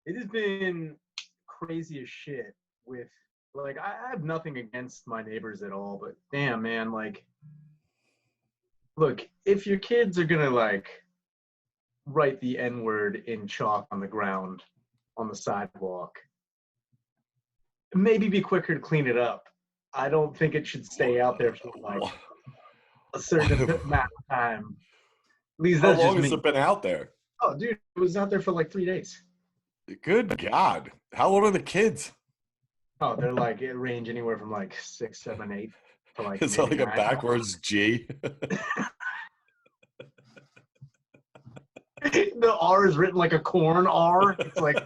it has been crazy as shit with, like, I have nothing against my neighbors at all, but damn, man, like, look, if your kids are gonna, like, write the N word in chalk on the ground on the sidewalk, maybe be quicker to clean it up. I don't think it should stay out there for like a certain amount of time. At least How that's just long has me. it been out there? Oh, dude, it was out there for like 3 days. Good God. How old are the kids? Oh, they're like, it range anywhere from like 6, 7, 8 to like Is that maybe like a 9. backwards G? The R is written like a corn R. It's like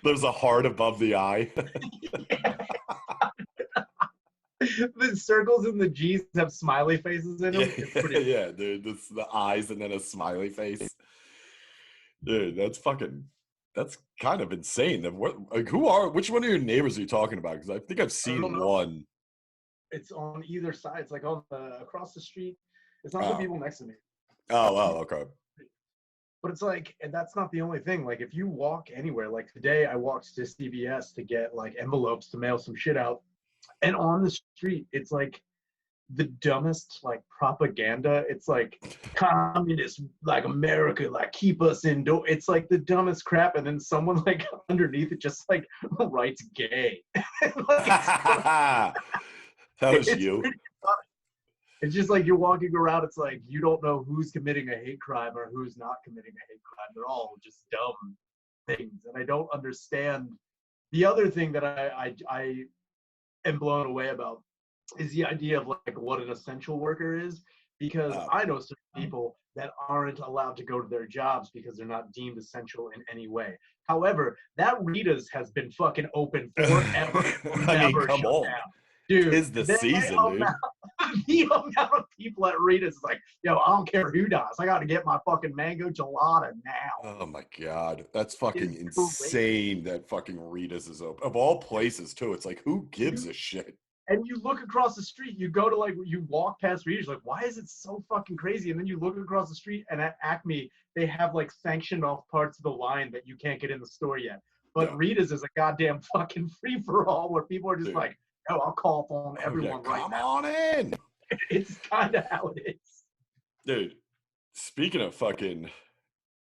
There's a heart above the I. the circles and the G's have smiley faces in them. Yeah, It's pretty. yeah, dude. That's the eyes and then a smiley face. Dude, that's kind of insane. Which one of your neighbors are you talking about? Because I think I've I don't seen know. one. It's on either side. It's like on the across the street. It's not the Oh, people next to me. okay. But it's like, and that's not the only thing. Like, if you walk anywhere, like today, I walked to CVS to get like envelopes to mail some shit out, and on the street, it's like the dumbest like propaganda. It's like communist, like America, like keep us indoor. It's like the dumbest crap, and then someone like underneath it just like writes gay. That was It's you. pretty funny. It's just like you're walking around. It's like you don't know who's committing a hate crime or who's not committing a hate crime. They're all just dumb things, and I don't understand. The other thing that I am blown away about is the idea of like what an essential worker is, because Oh. I know certain people that aren't allowed to go to their jobs because they're not deemed essential in any way. However, that Rita's has been fucking open forever. I mean, Never come shut on. down. Dude, Tis the season, dude. the amount of people at Rita's is like, yo, I don't care who dies. I got to get my fucking mango gelada now. Oh my God. That's fucking It's insane that fucking Rita's is open. Of all places, too. It's like, who gives a shit? And you look across the street, you go to like, you walk past Rita's, like, why is it so fucking crazy? And then you look across the street, and at Acme, they have like sanctioned off parts of the line that you can't get in the store yet. But Yeah. Rita's is a goddamn fucking free for all where people are just Dude. like, oh, I'll call on everyone right Come now. on in. It's kind of how it is. Dude, speaking of fucking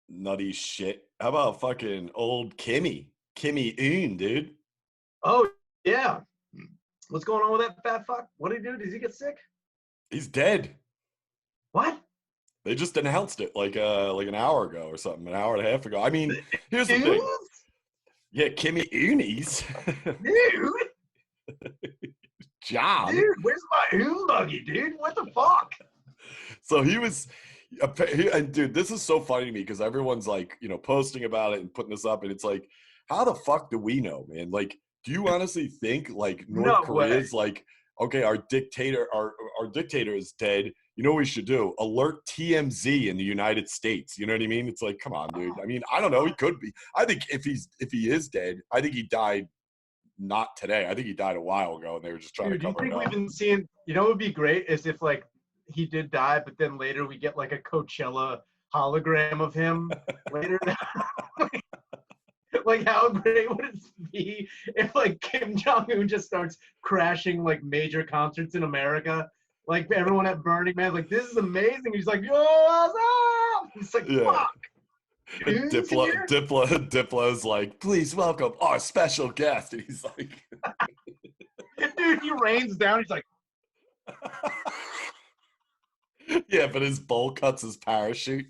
nutty shit, how about fucking old Kimmy? Kimmy Oon, dude. Oh, yeah. What's going on with that fat fuck? What did he do? Did he get sick? He's dead. What? They just announced it like an hour ago or something, an hour and a half ago. I mean, here's the thing. Yeah, Kimmy Oonies. Dude. John. Dude, where's my Oon buggy, dude? What the fuck? So he was, and dude, this is so funny to me because everyone's like, posting about it and putting this up, and it's like, how the fuck do we know, man? Like, do you honestly think like North Korea's like, okay, our dictator is dead. You know what we should do? Alert TMZ in the United States. You know what I mean? It's like, come on, dude. I mean, I don't know. He could be. I think if he is dead, I think he died not today. I think he died a while ago, and they were just trying to cover it up. Do you think we've been seeing? You know, what would be great is if like he did die, but then later we get like a Coachella hologram of him later. Like, how great would it be if like Kim Jong-un just starts crashing like major concerts in America? Like everyone at Burning Man, like, this is amazing. He's like, yo, what's up? He's like, fuck. Diplo's like, please welcome our special guest. And he's like, dude, he rains down. He's like, yeah, but his bowl cuts his parachute.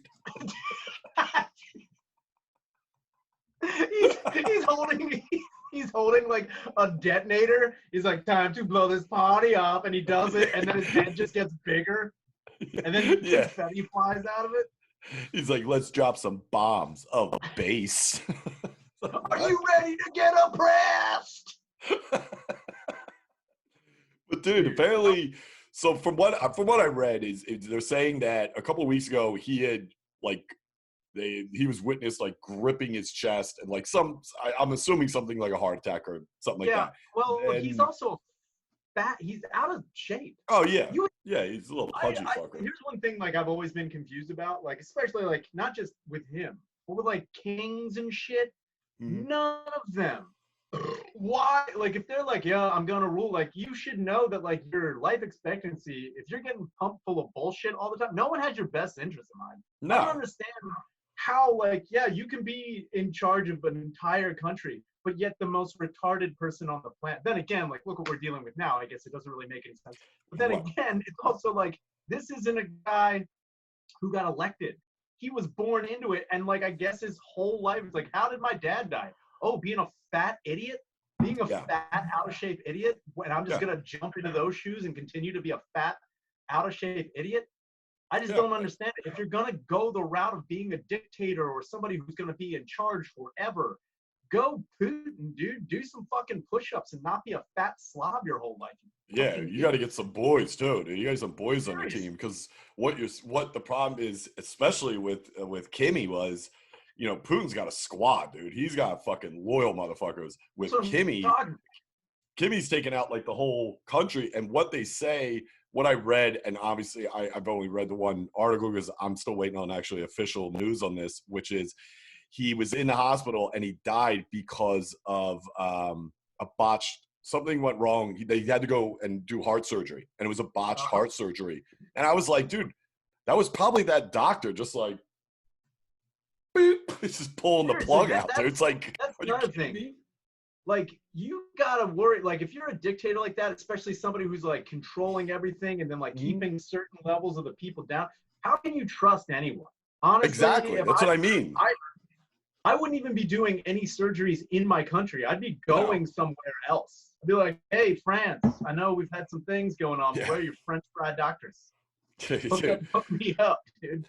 he's holding like a detonator. He's like, time to blow this party up, and he does it, and then his head just gets bigger, and then confetti flies out of it. He's like, let's drop some bombs of base. Are you ready to get oppressed? But dude, apparently, so from what I read is they're saying that a couple of weeks ago he had like he was witnessed like gripping his chest and like I'm assuming something like a heart attack or something like that. Well, he's also fat. He's out of shape. Oh yeah, he's a little pudgy fucker. Here's one thing like I've always been confused about, like especially like not just with him, with like kings and shit. Mhm. None of them. Why? Like, if they're like, yeah, I'm gonna rule, like, you should know that, like, your life expectancy, if you're getting pumped full of bullshit all the time, no one has your best interest in mind. I don't No. understand how, like, yeah, you can be in charge of an entire country, but yet the most retarded person on the planet. Then again, like, look what we're dealing with now. I guess it doesn't really make any sense. But then Well, again, it's also like, this isn't a guy who got elected. He was born into it, and like I guess his whole life is like, how did my dad die? Oh, being a fat idiot, being a yeah. fat, out of shape idiot. And I'm just Yeah. gonna jump into those shoes and continue to be a fat, out of shape idiot. I just Yeah. don't understand it. If you're gonna go the route of being a dictator or somebody who's gonna be in charge forever, go Putin, dude. Do some fucking push-ups and not be a fat slob your whole life. Yeah, Fucking you got to idiot. get some boys too, dude. You got some boys on your Seriously. team because what the problem is, especially with Kimmy, was, Putin's got a squad, dude. He's got fucking loyal motherfuckers. That's With what I'm talking. Kimmy's taken out like the whole country, and what they say, what I read, and obviously I've only read the one article because I'm still waiting on actually official news on this, which is he was in the hospital and he died because of a botched, something went wrong. They had to go and do heart surgery, and it was a botched heart surgery. And I was like, dude, that was probably that doctor just like, beep, it's just pulling the Seriously, plug out, dude. It's like, that's are you another kidding thing. me? Like, you gotta worry. Like, if you're a dictator like that, especially somebody who's like controlling everything and then like Mhm. keeping certain levels of the people down, how can you trust anyone? Honestly, Exactly. if That's what I mean. I wouldn't even be doing any surgeries in my country. I'd be No. going somewhere else. I'd be like, hey, France, I know we've had some things going on, but Yeah. where are your French fried doctors? Dude. Hook me up, dude.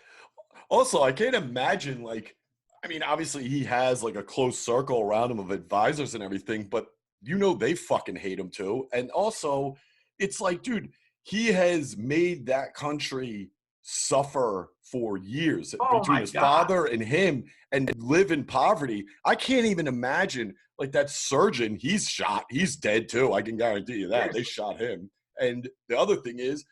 Also, I can't imagine, like, I mean, obviously he has like a close circle around him of advisors and everything, but they fucking hate him too. And also, it's like, dude, he has made that country suffer for years Oh between my his God. father and him and live in poverty. I can't even imagine, like, that surgeon, he's shot, he's dead too. I can guarantee you that. They Seriously. shot him. And the other thing is,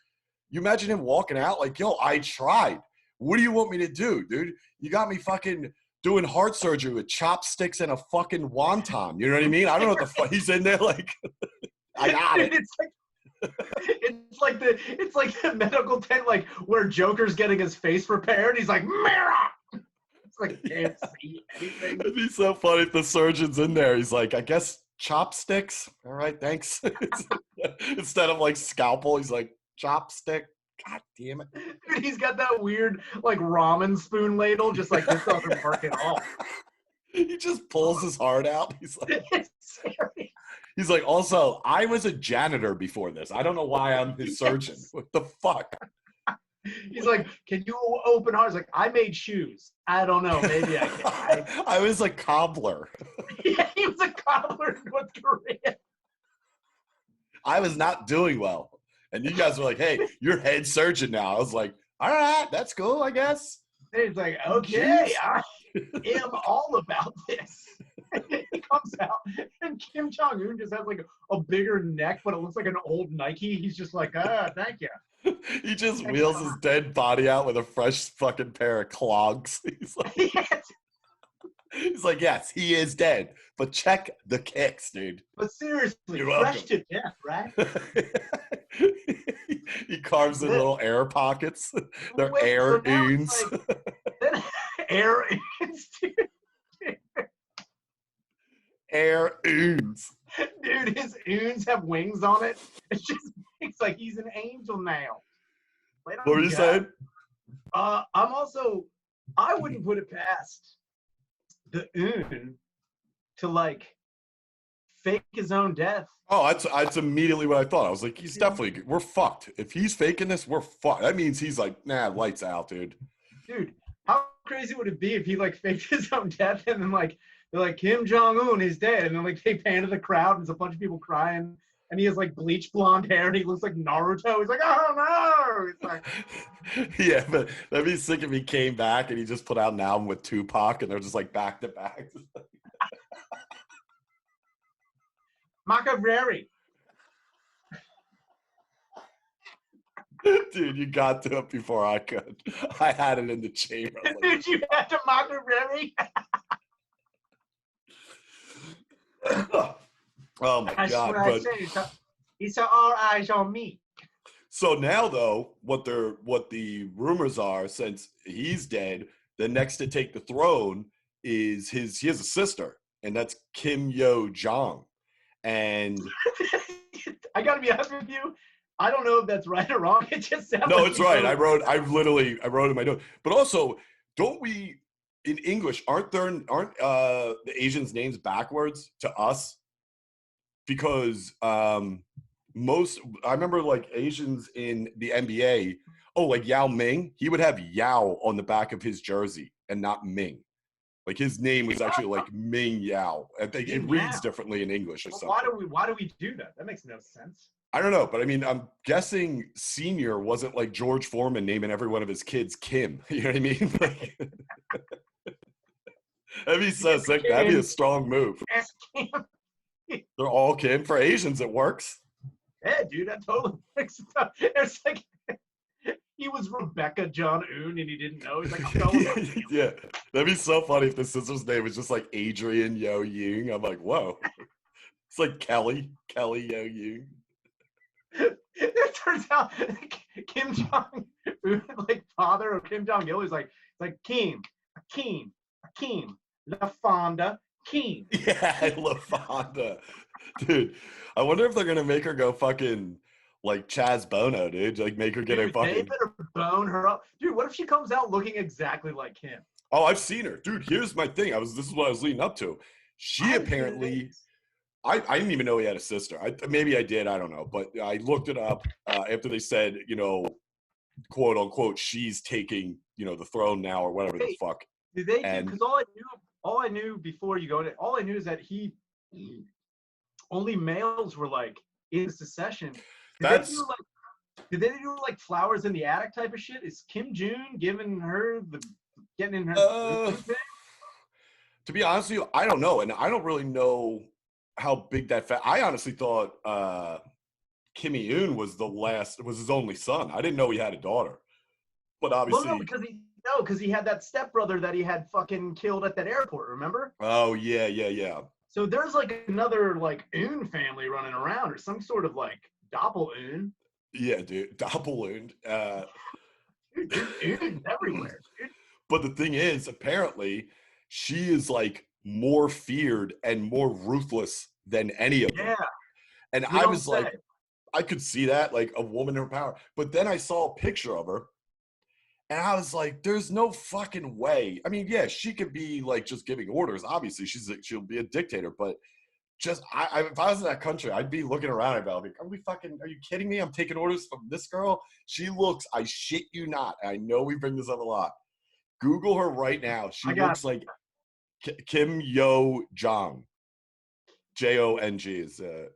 you imagine him walking out like, yo, I tried. What do you want me to do, dude? You got me fucking doing heart surgery with chopsticks and a fucking wonton. You know what I mean? I don't know what the fuck he's in there like. I got Dude, it. it's like the medical tent, like where Joker's getting his face repaired. He's like, mirror. It's like can't see anything. It'd be so funny if the surgeon's in there. He's like, I guess chopsticks. All right, thanks. Instead of like scalpel, he's like, chopstick. God damn it. Dude, he's got that weird like ramen spoon ladle, just like this doesn't work at all. He just pulls his heart out. He's like, It's serious. he's like, also, I was a janitor before this. I don't know why I'm his surgeon. Yes. What the fuck? He's like, can you open heart? He's like, I made shoes. I don't know. Maybe I can. I was a cobbler. Yeah, he was a cobbler in North Korea. I was not doing well. And you guys were like, hey, you're head surgeon now. I was like, all right, that's cool, I guess. And he's like, okay, Jeez. I am all about this. He comes out, and Kim Jong Un just has like a bigger neck, but it looks like an old Nike. He's just like, thank you. He just wheels his dead body out with a fresh fucking pair of clogs. He's like, yes, he is dead, but check the kicks, dude. But seriously, You're fresh welcome. to death, right? He carves in little air pockets. They're Wait, air so now oons. it's like, then air dude, Air oons. dude, his oons have wings on it. It's like he's an angel now. Wait, What were you saying? I wouldn't put it past the oon to like fake his own death. Oh, that's immediately what I thought. I was like, we're fucked. If he's faking this, we're fucked. That means he's like, nah, lights out, dude. Dude, how crazy would it be if he like faked his own death and then like they're like Kim Jong Un is dead and then like they pan to the crowd and there's a bunch of people crying and he has like bleach blonde hair and he looks like Naruto. He's like, oh no! It's like, Yeah, but that'd be sick if he came back and he just put out an album with Tupac and they're just like back to back. Machiavelli. Dude, you got to it before I could. I had it in the chamber. I was like, Did you have to Machiavelli? oh my That's God. what I But say. It's all eyes on me. so now though, what the rumors are, since he's dead, the next to take the throne is he has a sister, and that's Kim Yo Jong. And I gotta be honest with you. I don't know if that's right or wrong. It just sounds no, like it's you right. I wrote- wrote in my note. But also, don't we in English aren't the Asians' names backwards to us? Because most I remember like Asians in the NBA. Oh, like Yao Ming, he would have Yao on the back of his jersey and not Ming. Like his name was actually like Ming Yao. I think it Ming reads Yao. differently in English or Well, something. why do we do that? That makes no sense. I don't know, but I mean, I'm guessing Senior wasn't like George Foreman naming every one of his kids Kim. You know what I mean? Like, that'd be so sick. That'd be a strong move. Ask Kim. They're all Kim. For Asians, it works. Yeah, dude, that totally makes it up. It's like he was Rebecca John Un and he didn't know. He's like, I'm going with you. Yeah, that'd be so funny if the sister's name was just like Adrian Yo Yung. I'm like, whoa. It's like Kelly Yo Yung. It turns out Kim Jong Un, like father of Kim Jong Il, is like, it's like Kim, Akeem, La Fonda, Kim. Yeah, LaFonda. Dude, I wonder if they're gonna make her go fucking like Chaz Bono, dude. Like make her get a Dude, they fucking. better bone her up. Dude, what if she comes out looking exactly like him? Oh, I've seen her, dude. Here's my thing. This is what I was leading up to. She apparently. I didn't even know he had a sister. Maybe I did. I don't know. But I looked it up after they said, quote unquote, she's taking, the throne now or whatever the fuck. Did they? Because all I knew before you go to, all I knew is that only males were like in secession. Did they do like flowers in the attic type of shit? Is Kim Jong giving her getting in her thing? To be honest with you, I don't know, and I don't really know how big that I honestly thought Kim Il-un was his only son. I didn't know he had a daughter. But obviously, well, no, because he had that stepbrother that he had fucking killed at that airport. Remember? Oh yeah. So there's like another like Un family running around, or some sort of like doppel-un. Yeah, dude, doppel-un. Dude, Un's everywhere, dude. But the thing is, apparently, she is like more feared and more ruthless than any of them. Yeah. And I was like, I could see that, like a woman in her power. But then I saw a picture of her, and I was like, there's no fucking way. I mean, yeah, she could be like just giving orders. Obviously, she'll be a dictator. But just, if I was in that country, I'd be looking around. I'd be like, are you kidding me? I'm taking orders from this girl. She looks, I shit you not. I know we bring this up a lot. Google her right now. She looks like Kim Yo Jong. Jong is okay.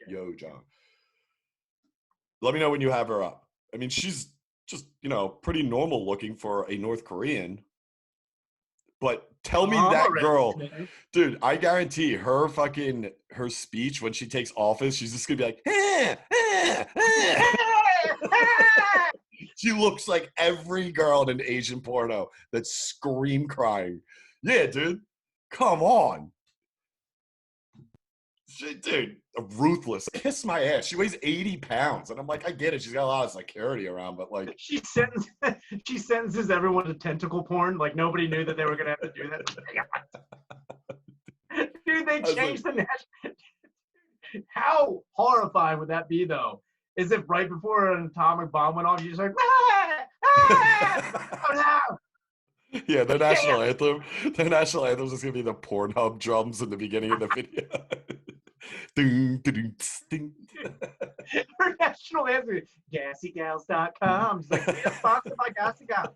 Yo Jong. Let me know when you have her up. I mean, she's just pretty normal looking for a North Korean. But tell me that girl, dude. I guarantee her speech when she takes office, she's just gonna be like, She looks like every girl in an Asian porno that's scream crying. Yeah, dude. Come on. Dude, ruthless. Kiss my ass. She weighs 80 pounds. And I'm like, I get it. She's got a lot of security around, but like. She sentences everyone to tentacle porn. Like nobody knew that they were going to have to do that. Dude, they changed the national. How horrifying would that be, though? Is if right before an atomic bomb went off, you just like, oh no! Yeah, their national anthem. Their national anthem is just gonna be the Pornhub drums in the beginning of the video. Ding, ding, ding. Her national anthem, gassygals.com. She's like, yeah, sponsored by Gassy Gals.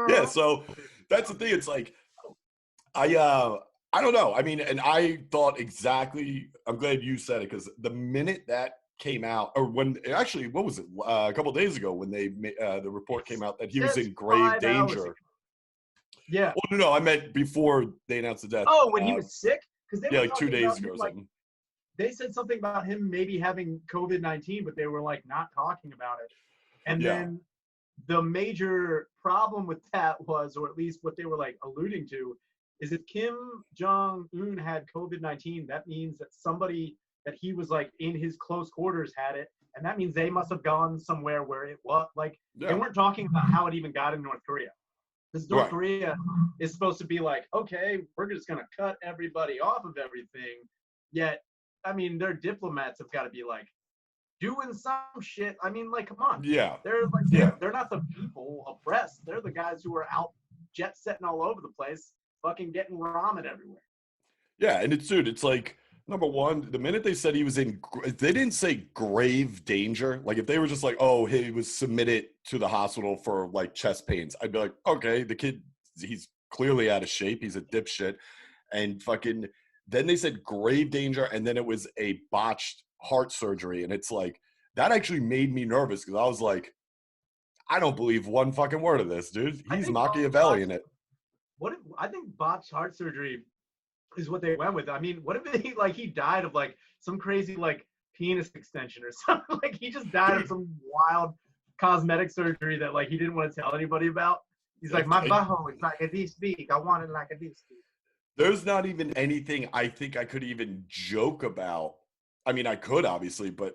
Yeah, so that's the thing. It's like, I don't know. I mean, and I thought exactly. I'm glad you said it because the minute that came out, or when actually, what was it? A couple of days ago when the report came out that he was in grave danger. Yeah. Well, no, I meant before they announced the death. Oh, when he was sick? Yeah, like 2 days ago or something. they said something about him maybe having COVID-19, but they were like not talking about it. And Yeah. then the major problem with that was, or at least what they were like alluding to, is if Kim Jong Un had COVID-19, that means that somebody that he was like in his close quarters had it, and that means they must have gone somewhere where it was like they Yeah. weren't talking about how it even got in North Korea. Because North Right. Korea is supposed to be like, okay, we're just gonna cut everybody off of everything. Yet, I mean, their diplomats have got to be like doing some shit. I mean, like, come on. Yeah. They're like Yeah. they're not the people oppressed. They're the guys who are out jet setting all over the place, fucking getting ramen everywhere. Yeah, and it's like number one, the minute they said he was in, they didn't say grave danger. Like if they were just like, oh, he was submitted to the hospital for like chest pains, I'd be like, okay, the kid, he's clearly out of shape. He's a dipshit, and fucking. Then they said grave danger, and then it was a botched heart surgery, and it's like that actually made me nervous because I was like, I don't believe one fucking word of this, dude. He's Machiavellian it. What if, I think botched heart surgery is what they went with. I mean, what if he died of like some crazy like penis extension or something? Like he just died of some wild cosmetic surgery that like he didn't want to tell anybody about. He's like, my butthole is like a this big. I want it like a this big. There's not even anything I think I could even joke about. I mean, I could obviously, but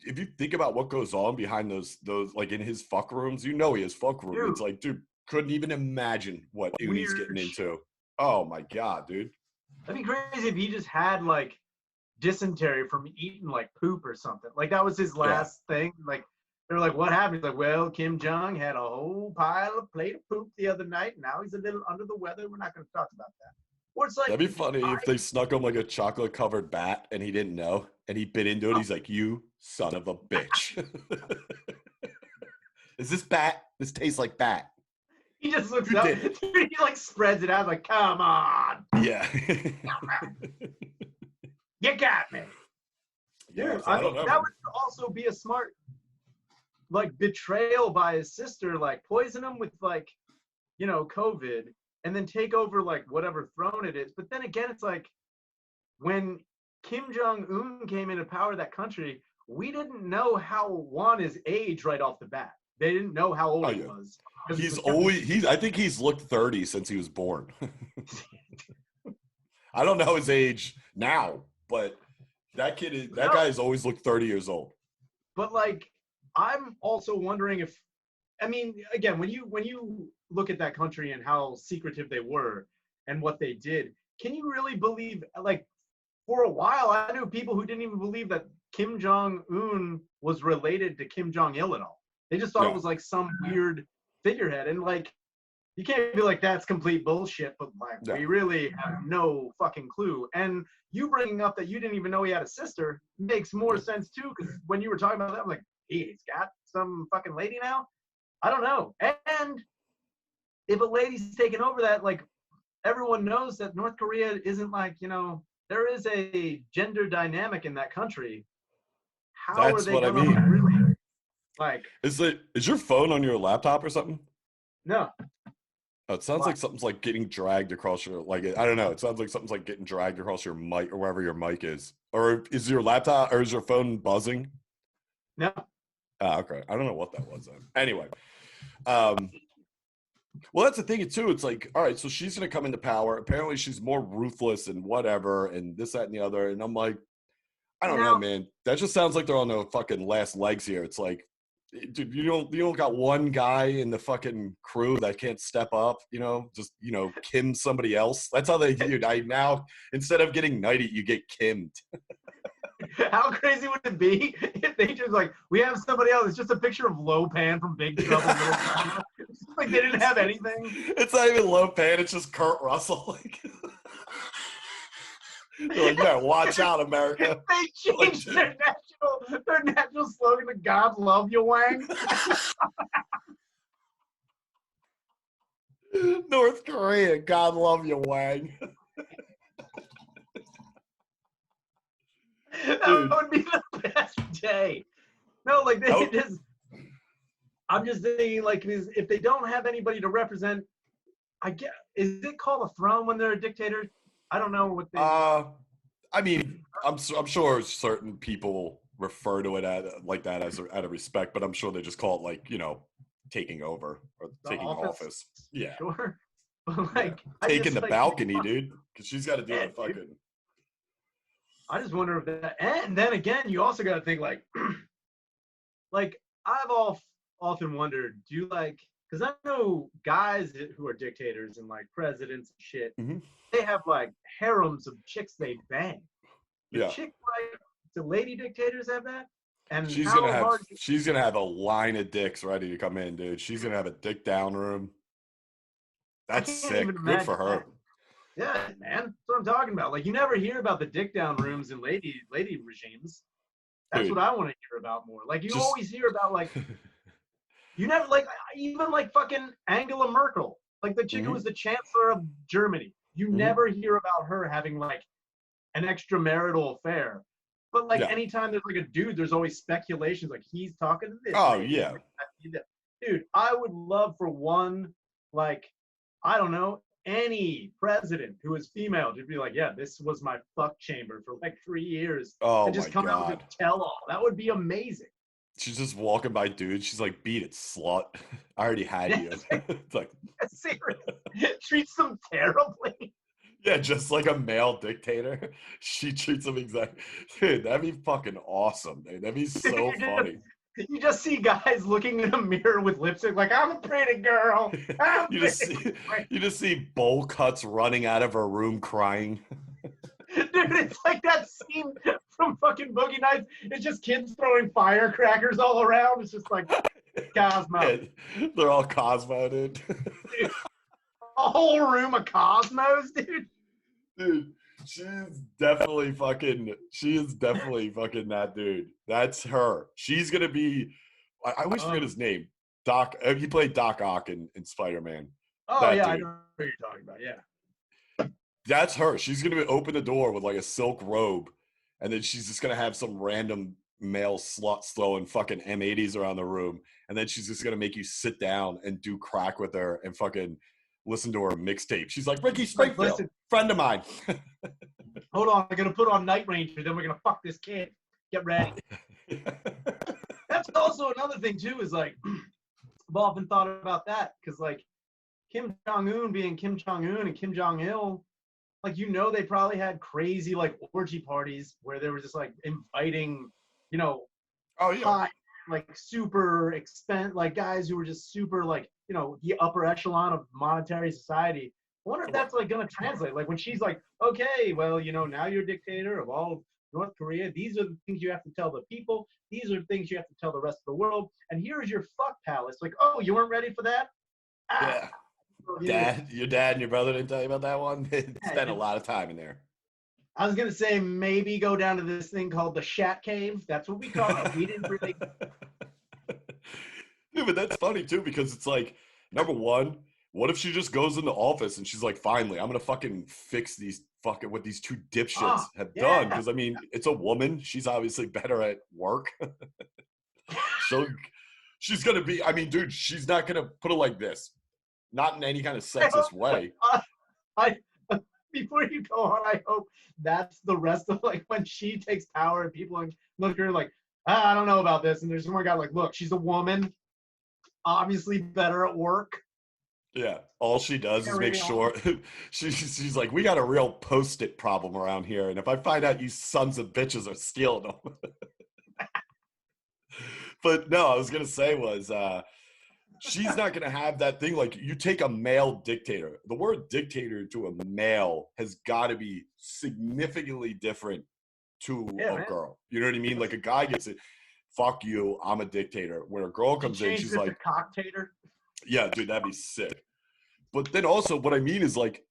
if you think about what goes on behind those like in his fuck rooms, you know he has fuck rooms. Dude. It's like, dude, couldn't even imagine what Uni's getting into. Oh my god, dude. That'd be crazy if he just had like dysentery from eating like poop or something. Like that was his last thing. Like they're like, what happened? He's like, well, Kim Jong had a whole plate of poop the other night. Now he's a little under the weather. We're not going to talk about that. Or it's like, that'd be funny if they snuck him like a chocolate covered bat and he didn't know and he bit into it. He's like, you son of a bitch. Is this bat? This tastes like bat. He just looks up. Dude, he like spreads it out like, come on. Yeah. You got me. Yeah, Dude, so I don't know. That would also be a smart like betrayal by his sister, like poison him with like, you know, COVID and then take over like whatever throne it is. But then again, it's like when Kim Jong-un came into power of that country, we didn't know how one is age right off the bat. They didn't know how old he was. I think he's looked 30 since he was born. I don't know his age now, but that guy has always looked 30 years old. But like, I'm also wondering if, I mean, again, when you look at that country and how secretive they were and what they did, can you really believe, like, for a while, I knew people who didn't even believe that Kim Jong-un was related to Kim Jong-il at all. They just thought it was like some weird figurehead. And like, you can't be like, that's complete bullshit, but like, we really have no fucking clue. And you bringing up that you didn't even know he had a sister makes more sense too, because when you were talking about that, I'm like, he's got some fucking lady now? I don't know. And if a lady's taking over that, like, everyone knows that North Korea isn't like, you know, there is a gender dynamic in that country. How are they going to really, like... Is your phone on your laptop or something? No. Oh, it sounds like something's like getting dragged across your, like, I don't know. It sounds like something's like getting dragged across your mic or wherever your mic is. Or is your laptop, or is your phone buzzing? No. Oh, okay. I don't know what that was then. Anyway. Well, that's the thing too. It's like, all right, so she's going to come into power. Apparently she's more ruthless and whatever and this, that, and the other. And I'm like, I don't know, man. That just sounds like they're on the fucking last legs here. It's like, dude, you don't got one guy in the fucking crew that can't step up, you know, just, you know, Kim somebody else. That's how they do. Now, instead of getting knighted, you get kimmed. How crazy would it be if they just like, we have somebody else? It's just a picture of Lopan from Big Trouble in Little China. It's like they didn't have anything. It's not even Lopan. It's just Kurt Russell. Like, they're like, yeah, watch out, America. They changed their national slogan to "God love you, Wang." North Korea, God love you, Wang. That would be the best day. No, like they just. I'm just thinking, like, if they don't have anybody to represent, I get. Is it called a throne when they're a dictator? I don't know what they. I mean, I'm sure certain people refer to it like that as out of respect, but I'm sure they just call it like, taking over or The taking office, office. Yeah. sure. But Yeah. like, I Taking just the like, balcony, dude, because she's got to do yeah, the dude. fucking. I just wonder if that. And then again, you also got to think like, like I've often wondered, do you like? Because I know guys who are dictators and like presidents and shit, Mhm. they have like harems of chicks they bang. The Yeah. chick like the lady dictators have that, and She's gonna how have hard? she's gonna have a line of dicks ready to come in, dude. She's gonna have a dick down room. I That's can't even sick. Good for imagine her. that. Yeah, man, that's what I'm talking about. Like you never hear about the dick down rooms in lady regimes. That's what Dude, I want to hear about more. Like you just always hear about like you never like even like fucking Angela Merkel, like the chick who hmm was the chancellor of Germany. You hmm never hear about her having like an extramarital affair. But like Yeah. anytime there's like a dude, there's always speculations like he's talking to this Oh lady. yeah. Dude, I would love for one, like, I don't know, any president who is female to be like, yeah, this was my fuck chamber for like 3 years Oh and my just come out with god. a tell all. That would be amazing. She's just walking by dudes. She's like, beat it, slut. I already had you. It's like, Seriously, treats them terribly. yeah, just like a male dictator. She treats him exactly. Dude, that'd be fucking awesome, dude. That'd be so funny. You just see guys looking in a mirror with lipstick, like, I'm a pretty girl. I'm you just pretty. see you just see bowl cuts running out of her room crying. Dude, it's like that scene from fucking Boogie Nights. It's just kids throwing firecrackers all around. It's just like Cosmo. Yeah, they're all Cosmo, dude. Dude, a whole room of Cosmos, dude. Dude, she is definitely fucking that dude. That's her. She's gonna be I always forget his name. Doc, he played Doc Ock in Spider-Man. Oh That yeah, I dude. know what you're talking about. Yeah. That's her. She's gonna open the door with like a silk robe, and then she's just gonna have some random male slut throwing fucking M80s around the room, and then she's just gonna make you sit down and do crack with her and fucking listen to her mixtape. She's like, Ricky Like, Springfield, listen, friend of mine. hold on. I'm gonna put on Night Ranger, then we're gonna fuck this kid. Get ready. That's also another thing too. Is like, I've often thought about that because like Kim Jong Un being Kim Jong Un and Kim Jong Il, like they probably had crazy like orgy parties where they were just like inviting, you know, Oh yeah. high like super expensive like guys who were just super like the upper echelon of monetary society. I wonder if that's like gonna translate. Like when she's like, okay, well, now you're a dictator of all of North Korea. These are the things you have to tell the people. These are the things you have to tell the rest of the world. And here's your fuck palace. Like, oh, you weren't ready for that? Yeah. Your dad and your brother didn't tell you about that one? They spent a lot of time in there. I was gonna say maybe go down to this thing called the Shat Cave. That's what we call it. We didn't really. Yeah, but that's funny too because it's like, number one, what if she just goes in the office and she's like, finally, I'm gonna fucking fix these fucking what these two dipshits have done? Because I mean, it's a woman. She's obviously better at work. So she's gonna be. I mean, dude, she's not gonna put it like this. Not in any kind of sexist way. I before you go on, I hope that's the rest of like when she takes power and people look at her like, I don't know about this. And there's one guy like, look, she's a woman, obviously better at work. Yeah, all she does is make sure she's like, we got a real Post-it problem around here, and if I find out you sons of bitches are stealing them. But no, I was gonna say was she's not gonna have that thing. Like, you take a male dictator, the word dictator to a male has got to be significantly different to a girl. You know what I mean? Like, a guy gets it, fuck you, I'm a dictator. When a girl comes in, she's like, cocktator. Yeah, dude, that'd be sick. But then also, what I mean is, like,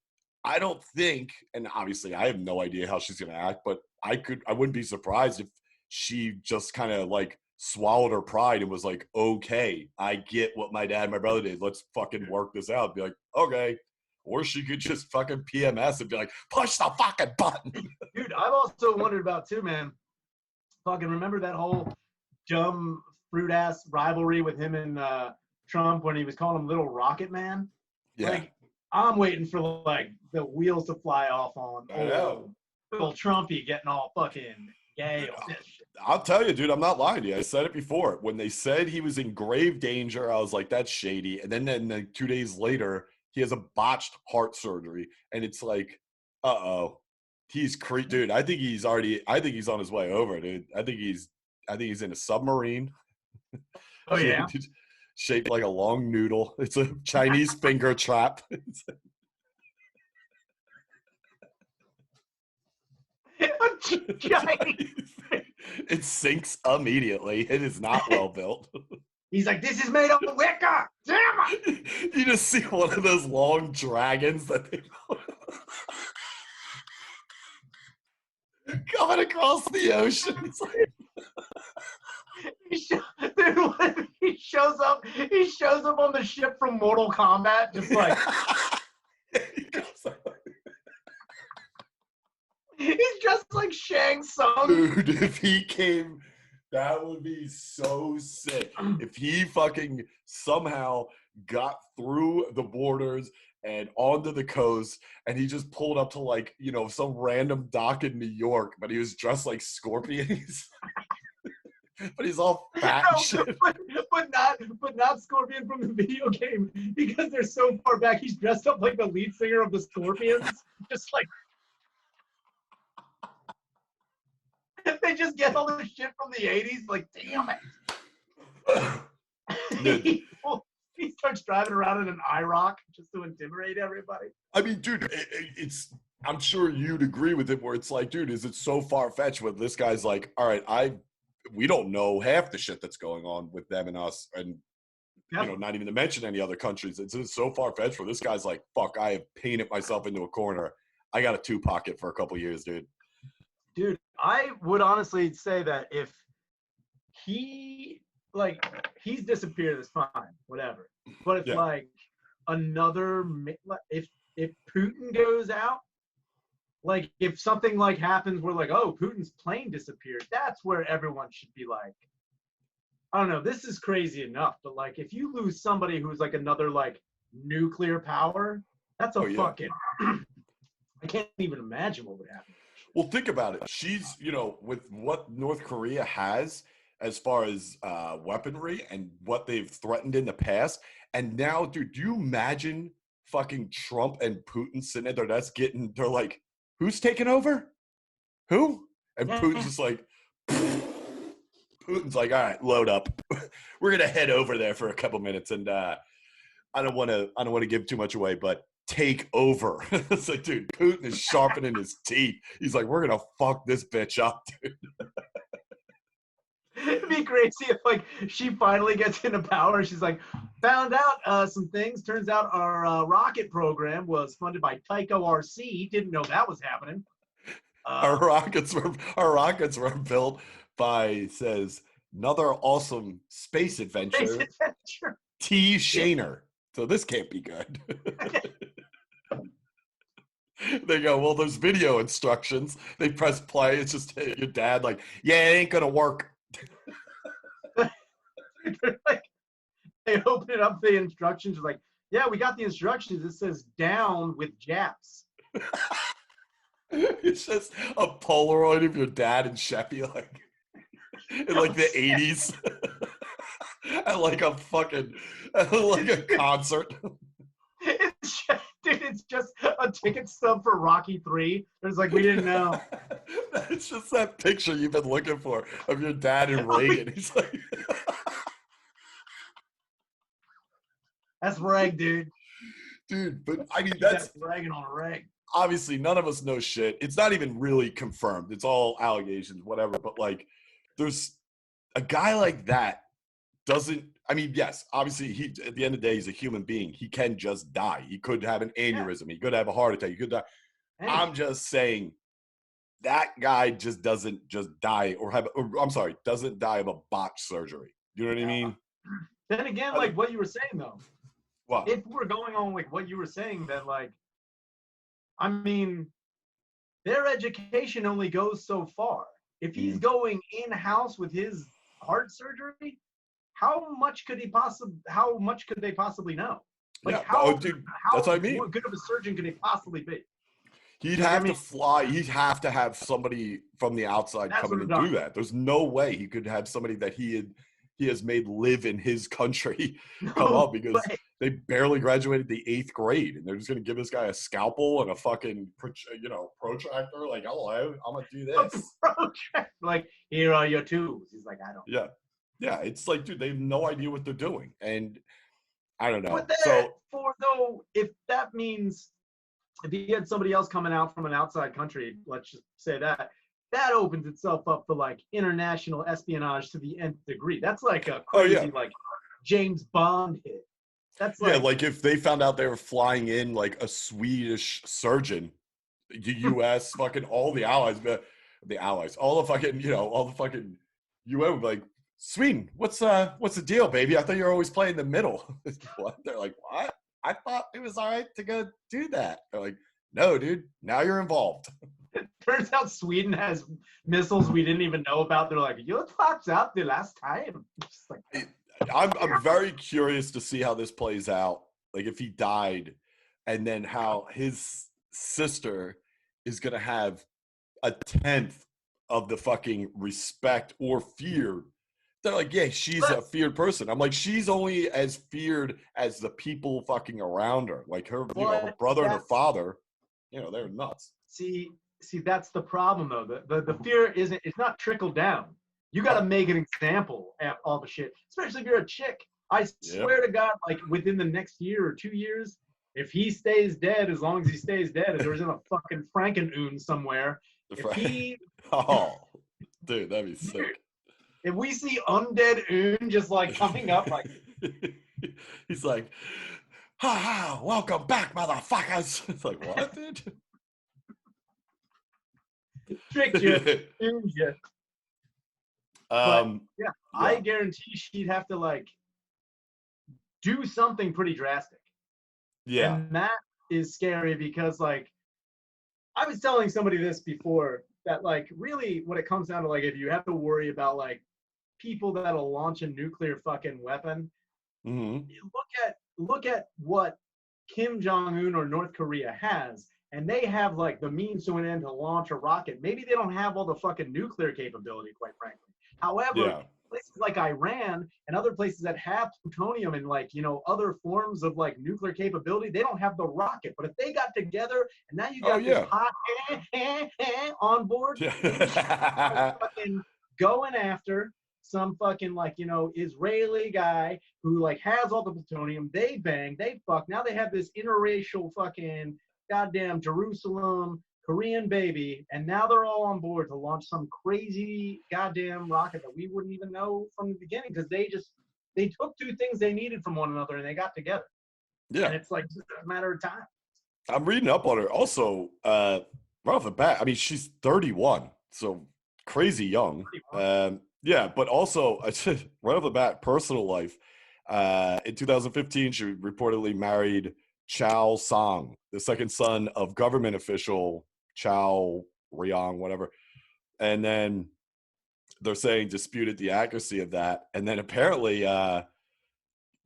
I don't think, and obviously I have no idea how she's gonna act, but I wouldn't be surprised if she just kind of like swallowed her pride and was like, okay, I get what my dad and my brother did. Let's fucking work this out. Be like, okay. Or she could just fucking PMS and be like, push the fucking button. Dude, I've also wondered about too, man. Fucking remember that whole dumb fruit ass rivalry with him and Trump when he was calling him Little Rocket Man? Yeah. Like, I'm waiting for like the wheels to fly off on. I know. Typical Trumpy getting all fucking gay Dude, on this shit. I'll tell you, dude, I'm not lying to you. I said it before. When they said he was in grave danger, I was like, that's shady. And then like 2 days later, he has a botched heart surgery. And it's like, uh-oh. Dude, I think he's on his way over, dude. I think he's in a submarine. Oh yeah. Shaped like a long noodle. It's a Chinese finger trap. It sinks immediately. It is not well built. He's like, this is made of wicker. Damn it! You just see one of those long dragons that they coming across the ocean. It's like, he shows up on the ship from Mortal Kombat, just like he's just like Shang Tsung. Dude, if he came, that would be so sick. If he fucking somehow got through the borders and onto the coast, and he just pulled up to like, some random dock in New York, but he was dressed like Scorpions. But he's all fat and shit. But not Scorpion from the video game, because they're so far back. He's dressed up like the lead singer of the Scorpions, just like they just get all this shit from the '80s. Like, damn it! He starts driving around in an IROC just to intimidate everybody. I mean, dude, it's. I'm sure you'd agree with it. Where it's like, dude, is it so far fetched? Where this guy's like, all right, we don't know half the shit that's going on with them and us, and not even to mention any other countries. It's so far fetched where this guy's like, fuck, I have painted myself into a corner. I got a 2-pocket for a couple years, dude. Dude, I would honestly say that if he's disappeared, it's fine, whatever. But it's like if Putin goes out, like if something like happens where like, oh, Putin's plane disappeared, that's where everyone should be like, I don't know, this is crazy enough, but like if you lose somebody who's like another like nuclear power, that's a fucking I can't even imagine what would happen. Well, think about it. She's, with what North Korea has as far as weaponry and what they've threatened in the past. And now, dude, do you imagine fucking Trump and Putin sitting at their desk they're like, who's taking over? Who? And Putin's just like, Putin's like, all right, load up. We're going to head over there for a couple minutes. And I don't want to give too much away, but take over. It's like, dude, Putin is sharpening his teeth. He's like, we're gonna fuck this bitch up, dude. It'd be crazy if like she finally gets into power. She's like, found out some things. Turns out our rocket program was funded by Tycho RC. Didn't know that was happening. Our rockets were built by, says, another awesome space adventure. T. Shaner. So this can't be good. They go, well, there's video instructions. They press play. It's just your dad like, yeah, it ain't going to work. Like, they open it up, the instructions are like, yeah, we got the instructions. It says down with Japs. It's just a Polaroid of your dad and Sheppy, like, in like the 80s. At like a concert. It's just a ticket stub for Rocky 3. It's like, we didn't know. It's just that picture you've been looking for of your dad and Reagan. He's like, that's reg, dude. Dude, but I mean, that's ragging on a reg. Obviously, none of us know shit. It's not even really confirmed. It's all allegations, whatever. But like, there's a guy like that doesn't. I mean, yes, obviously, he at the end of the day, he's a human being. He can just die. He could have an aneurysm. He could have a heart attack. He could die. Hey. I'm just saying that guy just doesn't just die doesn't die of a botched surgery. You know what I mean? Then again, like what you were saying, though. What? If we're going on like what you were saying, then like, I mean, their education only goes so far. If he's going in-house with his heart surgery, how much could they possibly know? Like, dude, that's what I mean. What good of a surgeon could he possibly be? He'd Like, I have mean, to fly. He'd have to have somebody from the outside that's come in what I'm and do talking that. There's no way he could have somebody that he has made live in his country come about. up No because way. they barely graduated the 8th grade, and they're just gonna give this guy a scalpel and a fucking protractor. Like, hello, I'm gonna do this. Like, here are your tools. He's like, I don't. Yeah, yeah. It's like, dude, they have no idea what they're doing, and I don't know. But So therefore, though, if that means if you had somebody else coming out from an outside country, let's just say that, that opens itself up for like international espionage to the nth degree. That's like a oh yeah, crazy like James Bond hit. That's yeah. like Like if they found out they were flying in like a Swedish surgeon, the U.S. fucking all the allies, all the fucking all the fucking UN would be like, Sweden, what's the deal, baby? I thought you were always playing the middle. What? They're like, what? I thought it was all right to go do that. They're like, no, dude, now you're involved. turns out Sweden has missiles we didn't even know about. They're like, you fucked up the last time. Just like, I'm very curious to see how this plays out. Like if he died, and then how his sister is gonna have a tenth of the fucking respect or fear. They're like, yeah, she's a feared person. I'm like, she's only as feared as the people fucking around her. Like her, her brother and her father, they're nuts. see, that's the problem though. The fear isn't. It's not trickled down. You got to make an example of all the shit, especially if you're a chick. I swear to God, like within the next year or 2 years, if he stays dead, as long as he stays dead, and there's in a fucking Franken-oon somewhere, if he, oh, dude, that'd be sick. If we see undead Oon just like coming up, like he's like, ha ha, welcome back, motherfuckers. It's like, what, dude? Tricked you, tuned you. But yeah, I guarantee she'd have to like do something pretty drastic. Yeah. And that is scary because like I was telling somebody this before that like really what it comes down to, like if you have to worry about like people that'll launch a nuclear fucking weapon, look at what Kim Jong-un or North Korea has, and they have like the means to an end to launch a rocket. Maybe they don't have all the fucking nuclear capability, quite frankly. However, places like Iran and other places that have plutonium and like, other forms of like nuclear capability, they don't have the rocket. But if they got together and now you got this hot on board, fucking going after some fucking like, Israeli guy who like has all the plutonium, they bang, they fuck. Now they have this interracial fucking goddamn Jerusalem Korean baby, and now they're all on board to launch some crazy goddamn rocket that we wouldn't even know from the beginning because they took two things they needed from one another and they got together. Yeah. And it's like just a matter of time. I'm reading up on her. Also, right off the bat, I mean, she's 31, so crazy young. Yeah, but also, right off the bat, personal life. In 2015, she reportedly married Chow Sang, the second son of government official Chow Ryong, whatever. And then they're saying disputed the accuracy of that. And then apparently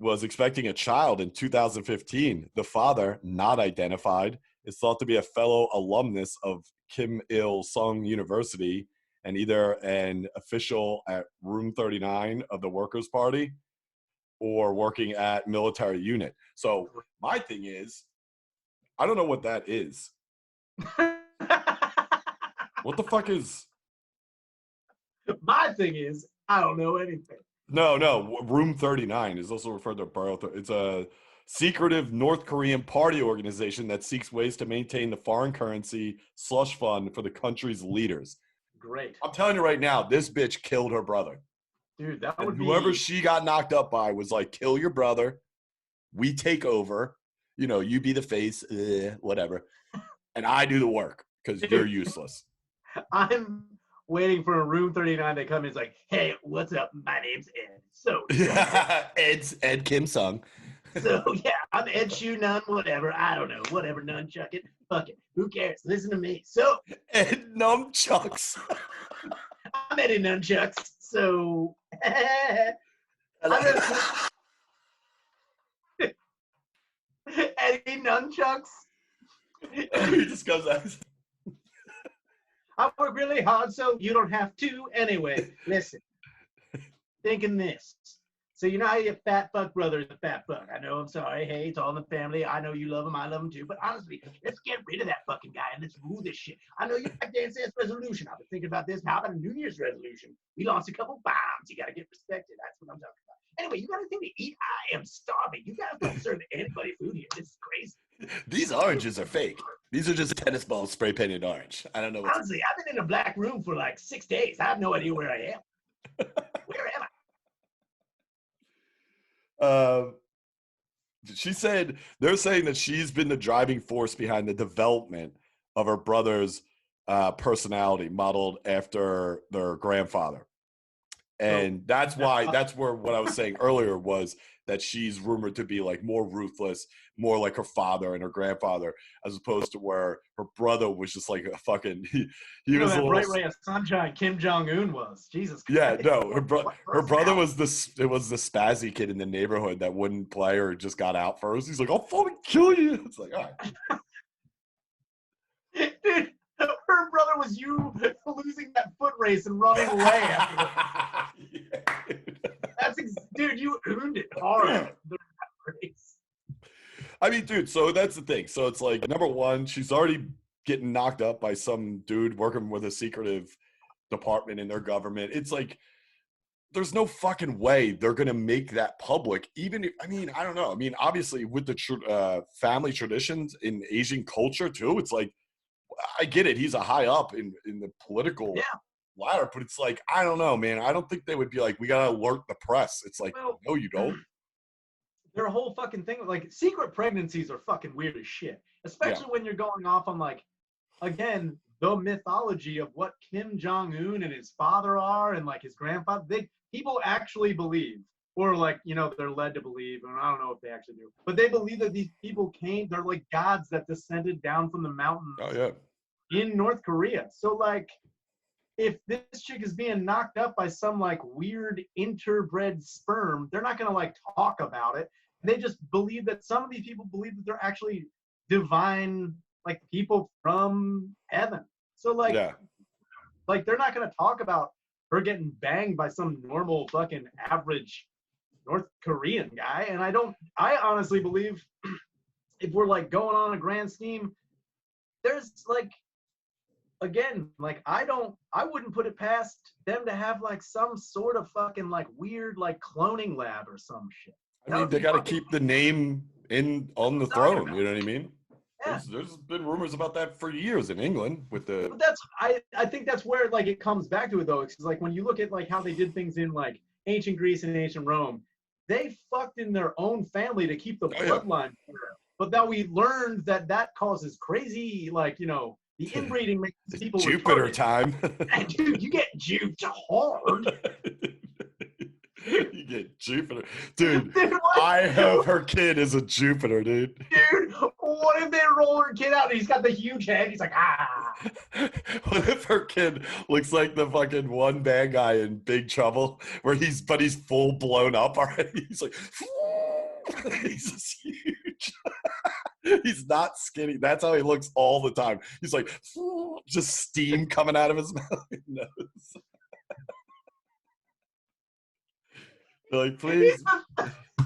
was expecting a child in 2015. The father, not identified, is thought to be a fellow alumnus of Kim Il-sung University and either an official at Room 39 of the Workers' Party or working at military unit. So my thing is, I don't know what that is. What the fuck is? My thing is, I don't know anything. No. Room 39 is also referred to Borough. It's a secretive North Korean party organization that seeks ways to maintain the foreign currency slush fund for the country's leaders. Great. I'm telling you right now, this bitch killed her brother. Dude, that and would be... whoever she got knocked up by was like, kill your brother. We take over. You be the face, whatever. And I do the work because you're useless. I'm waiting for a Room 39 to come in. It's like, hey, what's up? My name's Ed. So Ed Kim Sung. So yeah, I'm Ed Shoe Nun, whatever. I don't know, whatever. Nunchuck it. Fuck it. Who cares? Listen to me. So Ed Nunchucks. I'm Eddie Nunchucks. So Eddie Nunchucks. He just goes out. I work really hard, so you don't have to. Anyway, listen. Thinking this. So you know how your fat fuck brother is a fat fuck. I know, I'm sorry. Hey, it's all in the family. I know you love him. I love him too. But honestly, let's get rid of that fucking guy and let's rule this shit. I know you like Dance Dance resolution. I've been thinking about this. How about a New Year's resolution? We launched a couple bombs. You got to get respected. That's what I'm talking about. Anyway, you got anything to eat? I am starving. You guys don't serve anybody food here. This is crazy. These oranges are fake. These are just tennis balls spray painted orange. I don't know. Honestly, I've been in a black room for like 6 days. I have no idea where I am. Where am I? She said they're saying that she's been the driving force behind the development of her brother's personality, modeled after their grandfather. And that's why, that's where what I was saying earlier was that she's rumored to be like more ruthless, more like her father and her grandfather, as opposed to where her brother was just like a fucking, he was a little, bright ray of sunshine Kim Jong-un was. Jesus Christ. Yeah, no, her brother was the spazzy kid in the neighborhood that wouldn't play or just got out first. He's like, I'll fucking kill you. It's like, all right. Dude, her brother was you losing that foot race and running away after dude, you earned it hard. I mean, dude, so that's the thing. So it's like, number one, she's already getting knocked up by some dude working with a secretive department in their government. It's like, there's no fucking way they're going to make that public. Even if, I mean, I don't know. I mean, obviously with the family traditions in Asian culture too, it's like, I get it. He's a high up in the political ladder, but it's like, I don't know, man. I don't think they would be like, we got to alert the press. It's like, well, no, you don't. Their whole fucking thing, like, secret pregnancies are fucking weird as shit, especially when you're going off on, like, again, the mythology of what Kim Jong-un and his father are and, like, his grandfather. People actually believe, or, like, you know, they're led to believe, and I don't know if they actually do, but they believe that these people they're like gods that descended down from the mountains in North Korea. So, like, if this chick is being knocked up by some, like, weird interbred sperm, they're not going to, like, talk about it. They just believe that some of these people believe that they're actually divine, like, people from heaven. So, like, like, they're not going to talk about her getting banged by some normal fucking average North Korean guy. And I honestly believe if we're, like, going on a grand scheme, there's, like, again, like, I wouldn't put it past them to have, like, some sort of fucking, like, weird, like, cloning lab or some shit. I mean, they got to keep the name on the throne. You know what I mean? Yeah. There's been rumors about that for years in England with the. But I think that's where, like, it comes back to it though, because, like, when you look at, like, how they did things in, like, ancient Greece and ancient Rome, they fucked in their own family to keep the bloodline pure. But now we learned that causes crazy, like, you know, the inbreeding makes people Jupiter retarded. Time. And dude, you get juped hard. You get Jupiter. Dude, I hope her kid is a Jupiter, dude. Dude, what if they roll her kid out and he's got the huge head? He's like, ah. What if her kid looks like the fucking one bad guy in Big Trouble, where he's full blown up already? He's like, he's just huge. He's not skinny. That's how he looks all the time. He's like, just steam coming out of his mouth. Nose. Like, please.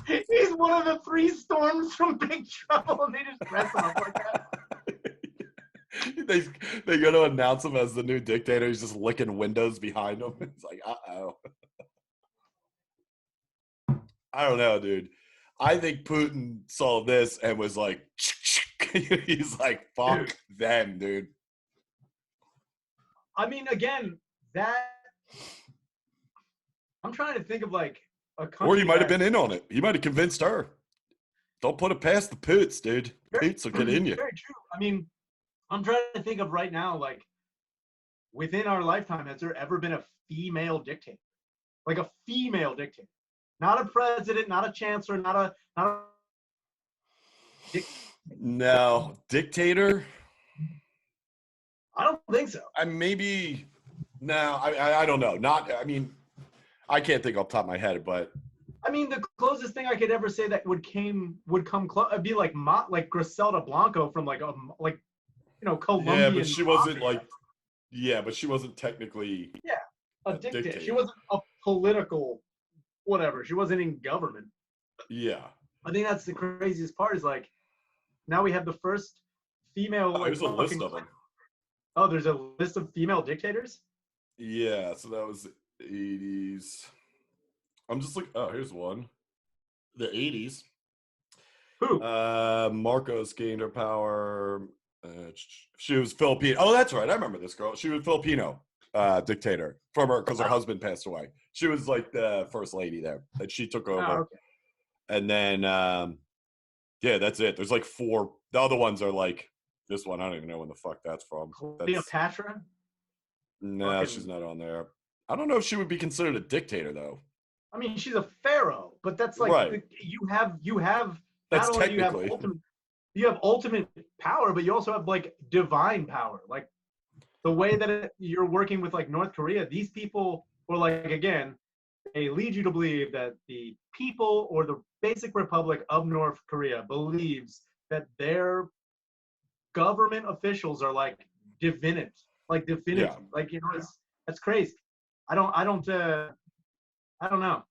He's one of the 3 storms from Big Trouble, and they just dress him up like that. They go to announce him as the new dictator. He's just licking windows behind him. It's like, uh-oh. I don't know, dude. I think Putin saw this and was like, he's like, fuck them, dude. I mean, again, I'm trying to think of, like, or he might have been in on it. He might have convinced her. Don't put it past the Poots, dude. Poots will get in you. Very true. I mean, I'm trying to think of right now, like, within our lifetime, has there ever been a female dictator? Like, a female dictator. Not a president, not a chancellor, not a no. Dictator? I don't think so. I don't know. I can't think off the top of my head, but I mean, the closest thing I could ever say that would come close, it'd be like Griselda Blanco from like Colombian. Yeah, but she wasn't mafia. like. Yeah, but she wasn't technically Yeah, a a dictator. She dictator. wasn't a political whatever. She wasn't in government. Yeah. I think that's the craziest part is like now we have the first female Oh, like here's a list fucking. of them. Oh, there's a list of female dictators. Yeah, so that was the 80s. I'm just like, oh, here's one. The 80s. Who? Marcos gained her power. She was Filipino. Oh, that's right. I remember this girl. She was Filipino dictator from her because her husband passed away. She was like the first lady there, and she took Oh, over. okay. And then, yeah, that's it. There's like 4. The other ones are like this one. I don't even know when the fuck that's from. Cleopatra. No, she's not on there. I don't know if she would be considered a dictator though. I mean, she's a pharaoh, but that's like Right. you have That's not only technically. you have ultimate power, but you also have like divine power. Like the way that you're working with like North Korea, these people were like again, they lead you to believe that the people or the basic republic of North Korea believes that their government officials are like divinity, like divinity. Yeah. Like that's crazy. I don't know.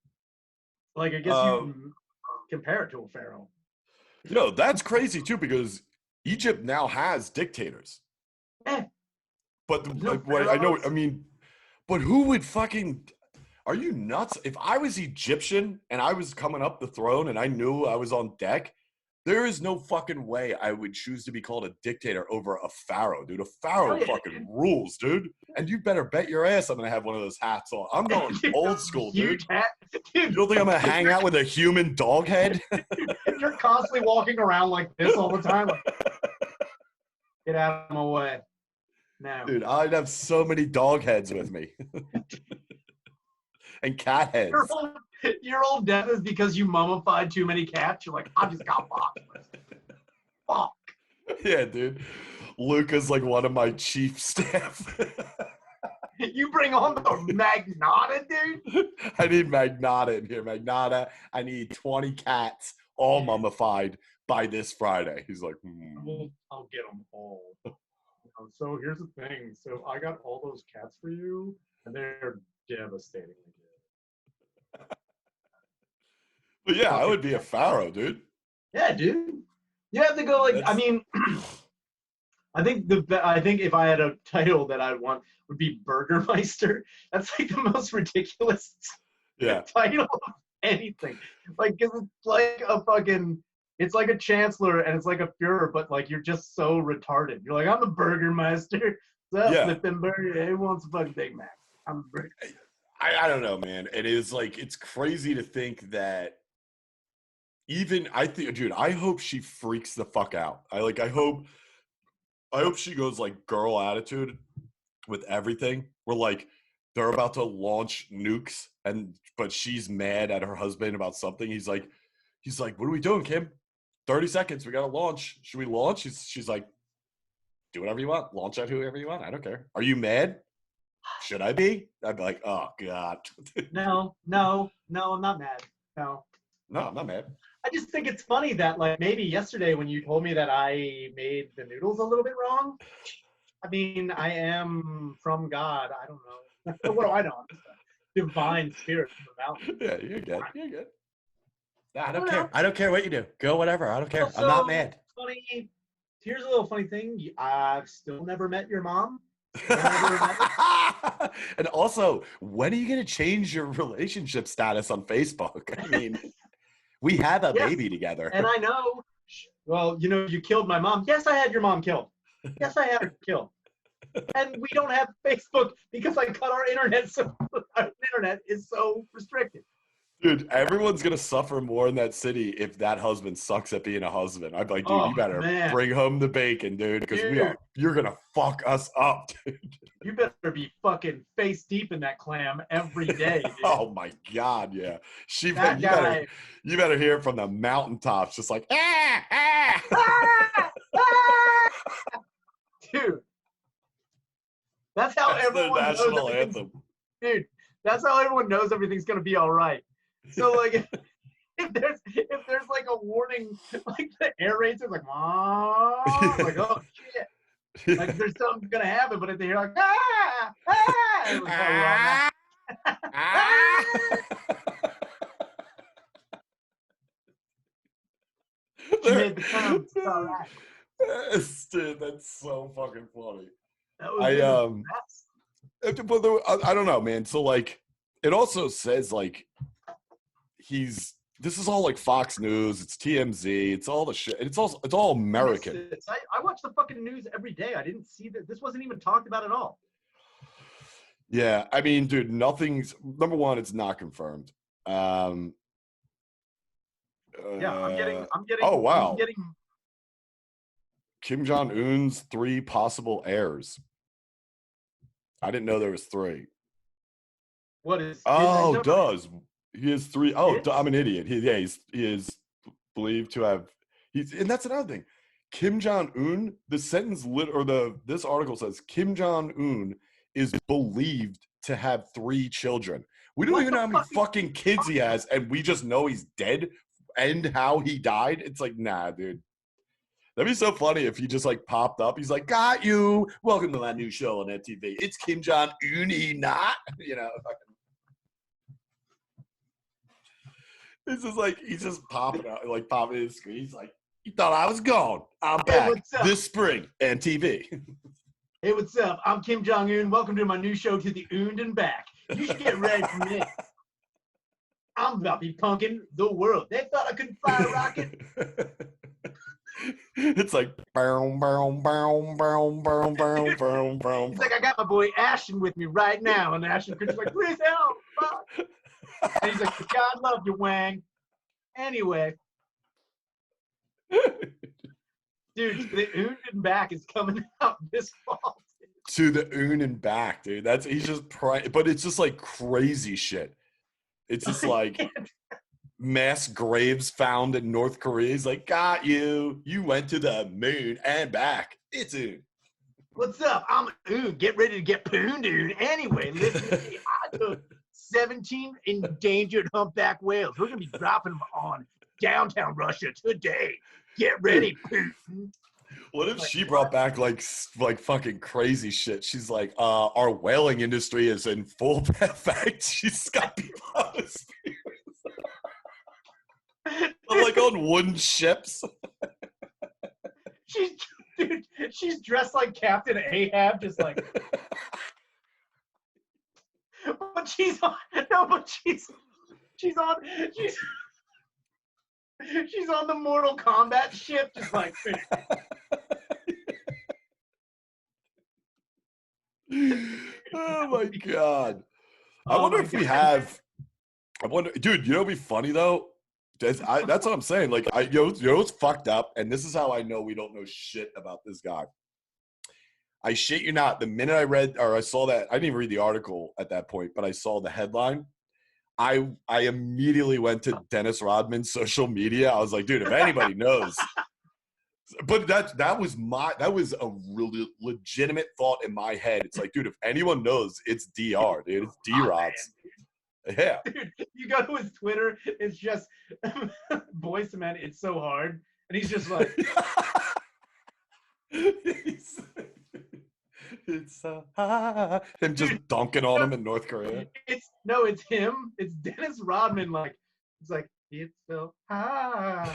Like I guess you compare it to a pharaoh. That's crazy too because Egypt now has dictators. Eh, But no what I know, pharaohs. I mean, but who would fucking? Are you nuts? If I was Egyptian and I was coming up the throne and I knew I was on deck, there is no fucking way I would choose to be called a dictator over a pharaoh, dude. A pharaoh fucking rules, dude. And you better bet your ass I'm gonna have one of those hats on. I'm going old school, dude. Huge hat. Dude, You don't think I'm gonna hang out with a human dog head? you're constantly walking around like this all the time. Like, get out of my way. No. Dude, I'd have so many dog heads with me. And cat heads. Your old death is because you mummified too many cats. You're like, I just got fucked. Fuck. Yeah, dude. Luca's like one of my chief staff. You bring on the Magnata, dude? I need Magnata in here. Magnata, I need 20 cats, all mummified by this Friday. He's like, I'll get them all. So here's the thing. So I got all those cats for you, and they're devastating. But yeah, I would be a pharaoh, dude. Yeah, dude. You have to go like. I mean, I think if I had a title that I'd want would be Burgermeister. That's like the most ridiculous title of anything. Like, cause it's like a fucking. It's like a chancellor and it's like a Führer, but like you're just so retarded. You're like, I'm the Burgermeister. Flipping burger. Who wants a fucking Big Mac? I'm the burger. I don't know, man. It is like it's crazy to think that. Even I think, dude, I hope she freaks the fuck out. I hope she goes like girl attitude with everything. We're like, they're about to launch nukes, but she's mad at her husband about something. He's like, what are we doing, Kim? 30 seconds. We gotta launch. Should we launch? She's like, do whatever you want. Launch at whoever you want. I don't care. Are you mad? Should I be? I'd be like, oh God. No, I'm not mad. No, I'm not mad. I just think it's funny that like maybe yesterday when you told me that I made the noodles a little bit wrong. I mean, I am from God. I don't know. What do I know? I'm just a divine spirit from the mountain. Yeah, you're good. You're good. Nah, I don't Well, care. no. I don't care what you do. Go whatever. I don't care. Also, I'm not mad. Funny. Here's a little funny thing. I've still never met your mom. And also, when are you going to change your relationship status on Facebook? I mean, we have a baby together. And I know, well, you killed my mom. Yes, I had your mom killed. Yes, I had her killed. And we don't have Facebook because I cut our internet, so our internet is so restricted. Dude, everyone's going to suffer more in that city if that husband sucks at being a husband. I'd be like, dude, you better bring home the bacon, dude, because you're going to fuck us up, dude. You better be fucking face deep in that clam every day, dude. Oh, my God, yeah. You better hear it from the mountaintops, just like, Dude. That's how everyone knows the national anthem. Dude, that's how everyone knows everything's going to be all right. So like if there's like a warning, like the air rates are like, like, oh shit. Like there's something gonna happen, but if they hear like ah ah, it was like, well, she made the come. It's all right. Dude, that's so fucking funny. That was I it was the best. but I don't know, man. So like, it also says like this is all like Fox News, it's TMZ, it's all the shit. It's all American. I watch the fucking news every day. I didn't see that. This wasn't even talked about at all. Yeah, I mean, dude, nothing's number one. It's not confirmed. Yeah, I'm getting. Oh wow, I'm getting. Kim Jong Un's 3 possible heirs. I didn't know there was 3. What is? Oh, does he has 3? Oh, Kids? I'm an idiot. He is believed to have. And that's another thing. Kim Jong Un. The sentence this article says Kim Jong Un is believed to have 3 children. We don't even know how many fucking kids he has, and we just know he's dead and how he died. It's like, nah, dude. That'd be so funny if he just like popped up. He's like, got you. Welcome to my new show on MTV. It's Kim Jong Un, not. You know. It's just like he's just popping out, like popping in his screen. He's like, you thought I was gone. I'm back this spring, MTV. Hey, what's up? I'm Kim Jong Un. Welcome to my new show, To the Un and Back. You should get ready for me. I'm about to be punking the world. They thought I couldn't fly a rocket. It's like boom, boom, boom, boom, boom, boom, boom, boom. He's like, I got my boy Ashton with me right now, and Ashton Kutcher's like, please help. Fuck. And he's like, God love you, Wang. Anyway, dude, the Un and Back is coming out this fall. To the Un and Back, dude. He's just but it's just like crazy shit. It's just like mass graves found in North Korea. He's like, got you. You went to the moon and back. It's Un. What's up? I'm Un. Get ready to get pooned, dude. Anyway, listen to me. I took 17 endangered humpback whales. We're going to be dropping them on downtown Russia today. Get ready, Putin. What if she brought back like fucking crazy shit? She's like, our whaling industry is in full effect. She's got people on the spears. Like on wooden ships. She's dressed like Captain Ahab, just like. But she's on the Mortal Kombat ship, just like. Oh my god! I wonder if we have. I wonder, dude. You know, what'd be funny though. That's what I'm saying. Like, you know what's fucked up, and this is how I know we don't know shit about this guy. I shit you not. The minute I saw that, I didn't even read the article at that point, but I saw the headline. I immediately went to Dennis Rodman's social media. I was like, dude, if anybody knows. But that was a really legitimate thought in my head. It's like, dude, if anyone knows, it's DR, dude. It's D-Rods. Yeah. Dude, you go to his Twitter, it's just Boyz II Men, it's so hard. And he's just like it's him just dunking on him in North Korea. It's him. It's Dennis Rodman, like it's like it's so hard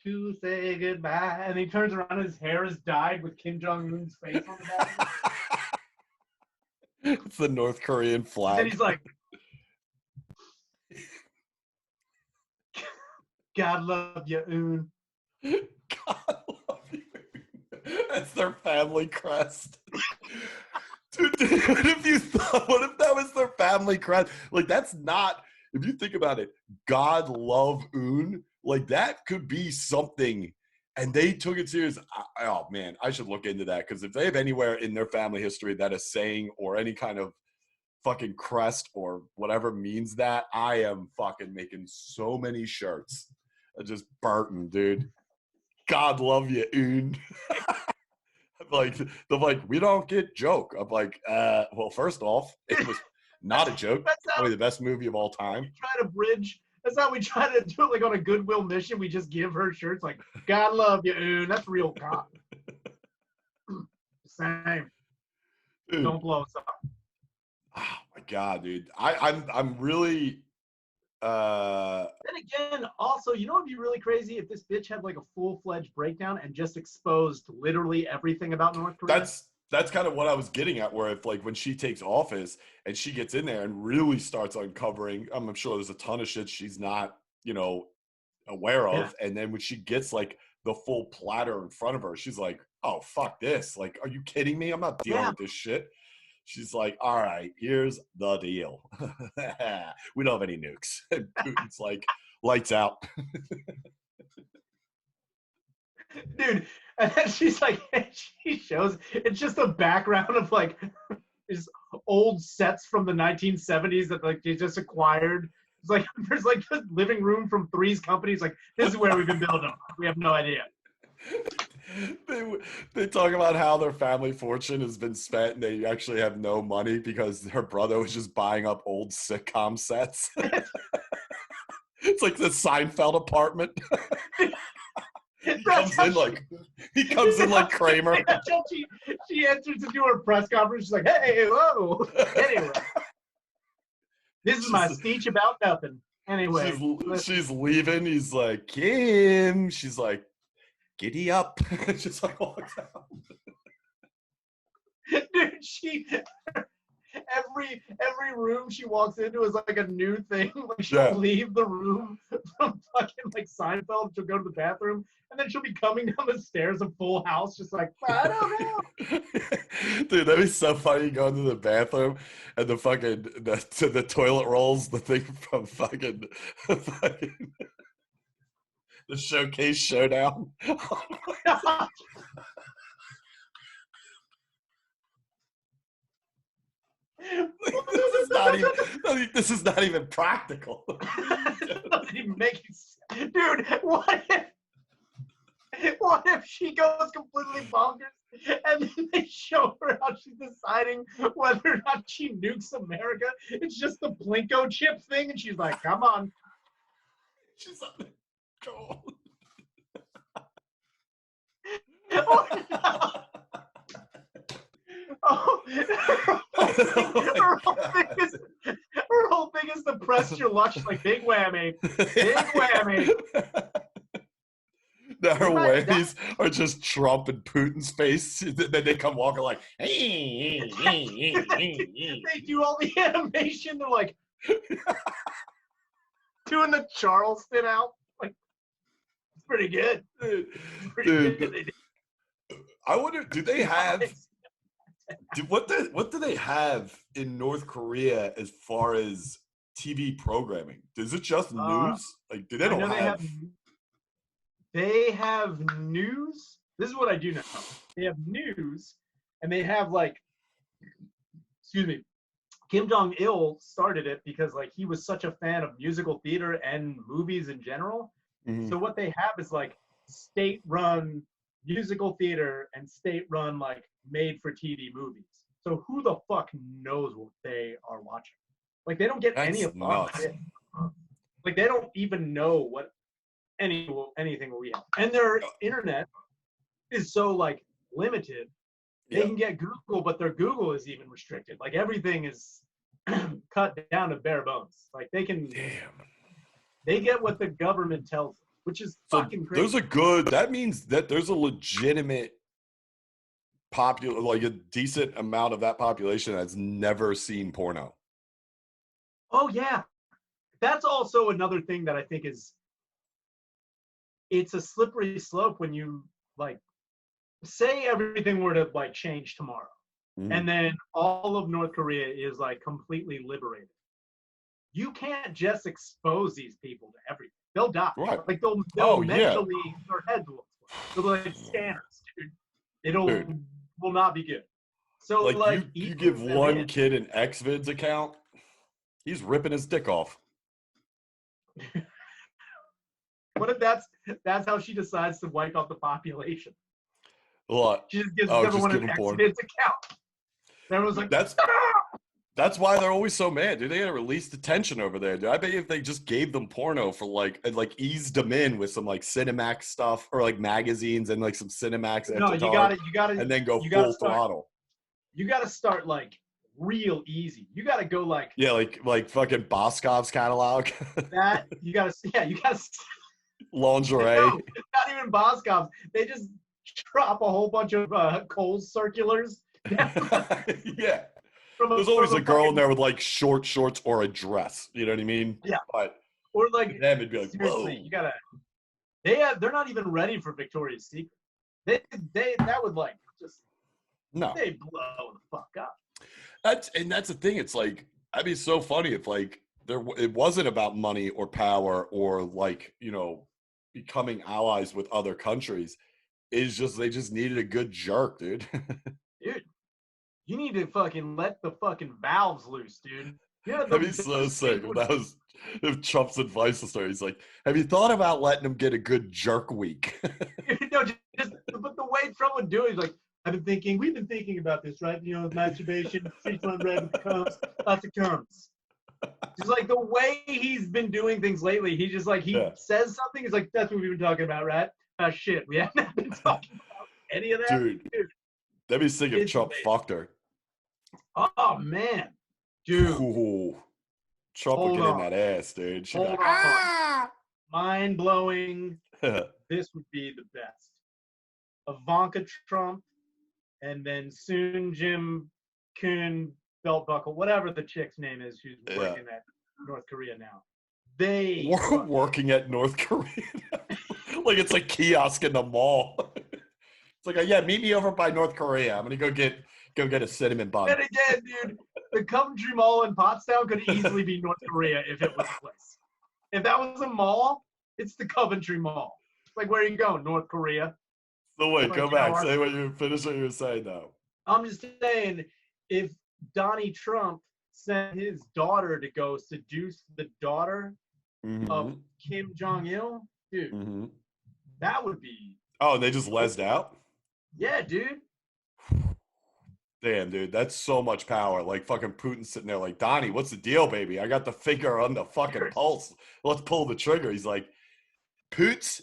to say goodbye. And he turns around and his hair is dyed with Kim Jong-un's face on the back. It's the North Korean flag. And he's like, God love you, Un. God love you. That's their family crest. Dude, what if that was their family crest? Like, that's not, if you think about it, God love Un, like that could be something. And they took it serious. Oh man, I should look into that, because if they have anywhere in their family history that is saying, or any kind of fucking crest or whatever means that, I am fucking making so many shirts. Just Barton, dude. God love you, Un. Like, they're like, we don't get joke. I'm like, well, first off, it was not a joke. Probably the best movie of all time. Try to bridge. That's how we try to do it, like on a goodwill mission. We just give her shirts like, God love you, Un. That's real cop. Same. Dude. Don't blow us up. Oh my god, dude. I'm really Then again, also, you know what'd be really crazy if this bitch had like a full-fledged breakdown and just exposed literally everything about North Korea. that's kind of what I was getting at, where if like when she takes office and she gets in there and really starts uncovering, I'm sure there's a ton of shit she's not, aware of. And then when she gets like the full platter in front of her, she's like, oh, fuck this. Like, are you kidding me? I'm not dealing with this shit. She's like, all right, here's the deal. We don't have any nukes. And Putin's like, lights out. Dude, and then she's like, she shows, it's just a background of like these old sets from the 1970s that like they just acquired. It's like, there's like the living room from Three's Company. Like, this is where we've been building. We have no idea. They talk about how their family fortune has been spent and they actually have no money because her brother was just buying up old sitcom sets. It's like the Seinfeld apartment. He comes in like Kramer. She enters to do her press conference. She's like, hey, whoa. Anyway, this is my speech about nothing. Anyway. She's leaving. He's like, Kim. She's like, giddy up. Just like walks out. Dude, every room she walks into is like a new thing. Like she'll leave the room from fucking like Seinfeld. She'll go to the bathroom, and then she'll be coming down the stairs of Full House, just like, I don't know. Dude, that'd be so funny. You go into the bathroom and the toilet rolls the thing from fucking the Showcase Showdown. Oh my God. This is not even practical. It doesn't even make sense. Dude, what if she goes completely bonkers and then they show her how she's deciding whether or not she nukes America? It's just the Plinko chip thing, and she's like, come on. She's on the go. Oh, no. Oh, her whole thing is to press your luck. She's like, big whammy. Big whammy. Now her whammies are just Trump and Putin's face. Then they come walking like, they do all the animation. They're like doing the Charleston out. Like, it's pretty good. It's pretty good. I wonder, do they have what do they have in North Korea as far as TV programming? Is it just news? Like, do they don't have? They have news. This is what I do know. They have news, and they have like, excuse me, Kim Jong-il started it because like he was such a fan of musical theater and movies in general. Mm-hmm. So what they have is like state-run musical theater and state-run like made-for-TV movies. So who the fuck knows what they are watching? Like they don't get any of it. Like they don't even know what anything we have. And their internet is so like limited. They can get Google, but their Google is even restricted. Like everything is cut down to bare bones. Like they can, they get what the government tells them, which is fucking crazy. That means that there's a legitimate like a decent amount of that population that's never seen porno. Oh yeah. That's also another thing that I think is, it's a slippery slope when you like say everything were to like change tomorrow and then all of North Korea is like completely liberated. You can't just expose these people to everything. They'll die. Right. Like they'll mentally, their heads will explode. They'll be like scanners, dude. Will not be good. So like you give one kid an Xvids account, he's ripping his dick off. What if that's how she decides to wipe out the population? What? She just gives everyone an Xvids account. Everyone's like, that's That's why they're always so mad, dude. They gotta release the tension over there, dude. I bet you if they just gave them porno for like eased them in with some like Cinemax stuff or like magazines and like some Cinemax No, after dark, and then go you gotta full start. throttle. You gotta start like real easy. You gotta go like Yeah, like fucking Boscov's catalog, that. You gotta, yeah, you gotta. lingerie. No, it's not even Boscov's. They just drop a whole bunch of Kohl's circulars. Yeah. There's always a girl in there with like short shorts or a dress. You know what I mean? Yeah. But or like to them, it'd be like, seriously, whoa. you gotta. They're not even ready for Victoria's Secret. That would like just No. they blow the fuck up. That's the thing. It's like, I'd be so funny if like it wasn't about money or power or like, you know, becoming allies with other countries. It's just they just needed a good jerk, dude. Dude, you need to fucking let the fucking valves loose, dude. Yeah, That'd be so sick if Trump's advice was there. He's like, have you thought about letting him get a good jerk week? no, but the way Trump would do it is like, we've been thinking about this, right? You know, masturbation, frequent red comes, lots of comes. Just like the way he's been doing things lately, he just like says something, he's like, that's what we've been talking about, right? Shit, we haven't been talking about any of that. Dude, that'd be sick if Trump fucked her. Oh man, dude. Ooh, Trump would get in that ass, dude. She'd Hold like, on. Mind blowing. This would be the best. Ivanka Trump, and then soon Jim Kuhn belt buckle, whatever the chick's name is, who's working at North Korea now. They working at North Korea. Like it's like kiosk in the mall. It's like, yeah, meet me over by North Korea. I'm gonna go get a cinnamon bun. And again, dude, the Coventry Mall in Pottstown could easily be North Korea if it was a place. If that was a mall, it's the Coventry Mall. It's like, where are you going? North Korea. So wait, go back. Say what you finish what you were saying though. I'm just saying, if Donnie Trump sent his daughter to go seduce the daughter of Kim Jong-il, dude, that would be. Oh, and they just lesed out? Yeah, dude. Damn, dude, that's so much power. Like fucking Putin sitting there like, Donnie, what's the deal, baby? I got the finger on the fucking pulse. Let's pull the trigger. He's like, Poots,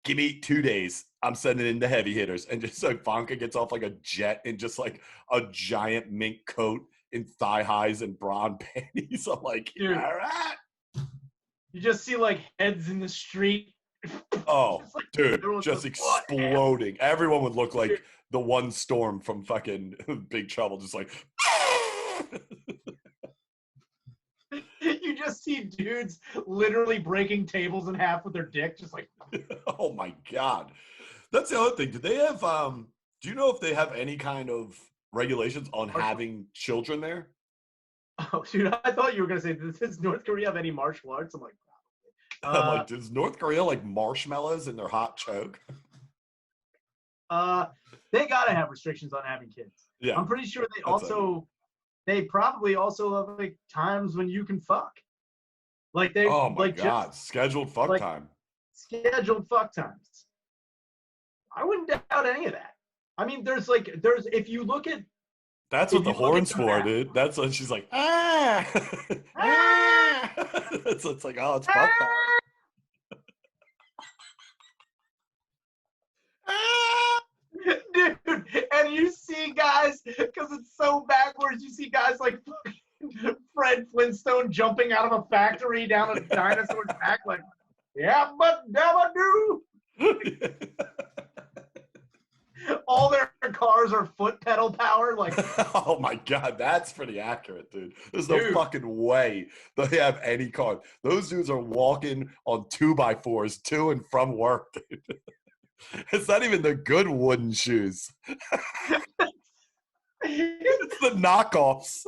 give me 2 days. I'm sending in the heavy hitters. And just like Ivanka gets off like a jet in just like a giant mink coat in thigh highs and bra and panties. I'm like, dude, all right. You just see like heads in the street. Oh, like, dude, just exploding. Everyone would look like the one Storm from fucking Big Trouble, just like. You just see dudes literally breaking tables in half with their dick, just like. Oh my god, that's the other thing. Do they have? Do you know if they have any kind of regulations on having children there? Oh, dude, I thought you were gonna say, does North Korea have any martial arts? I'm like. I'm like, does North Korea like marshmallows in their hot choke? They gotta have restrictions on having kids. Yeah, I'm pretty sure they probably also have like times when you can fuck. Like they. Oh my like god, just, scheduled fuck time. Scheduled fuck times. I wouldn't doubt any of that. I mean, there's if you look at. That's what the horn's for, dude. That's what she's like. Ah. It's like, oh, it's fuck time. Dude, and you see guys, because it's so backwards, you see guys like Fred Flintstone jumping out of a factory down a dinosaur's back like, yeah, but never do. All their cars are foot pedal powered. Like, oh my god, that's pretty accurate, dude. There's no fucking way they have any car. Those dudes are walking on 2x4s to and from work, dude. It's not even the good wooden shoes. It's the knockoffs.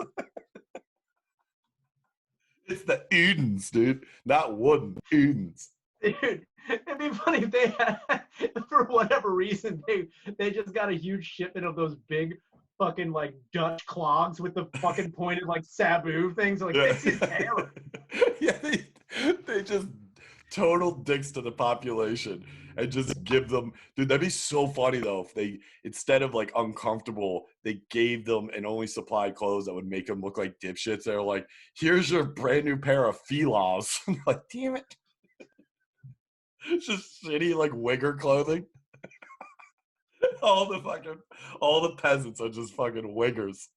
It's the Edens, dude. Not wooden, Edens. Dude, it'd be funny if they had, for whatever reason, they just got a huge shipment of those big fucking like Dutch clogs with the fucking pointed like Sabu things. Like, this is terrible. Yeah, they just total dicks to the population and just give them, dude, that'd be so funny though if they, instead of like uncomfortable, they gave them and only supplied clothes that would make them look like dipshits. They're like, here's your brand new pair of Filas. I'm like, damn it. It's just shitty like wigger clothing. all the peasants are just fucking wiggers.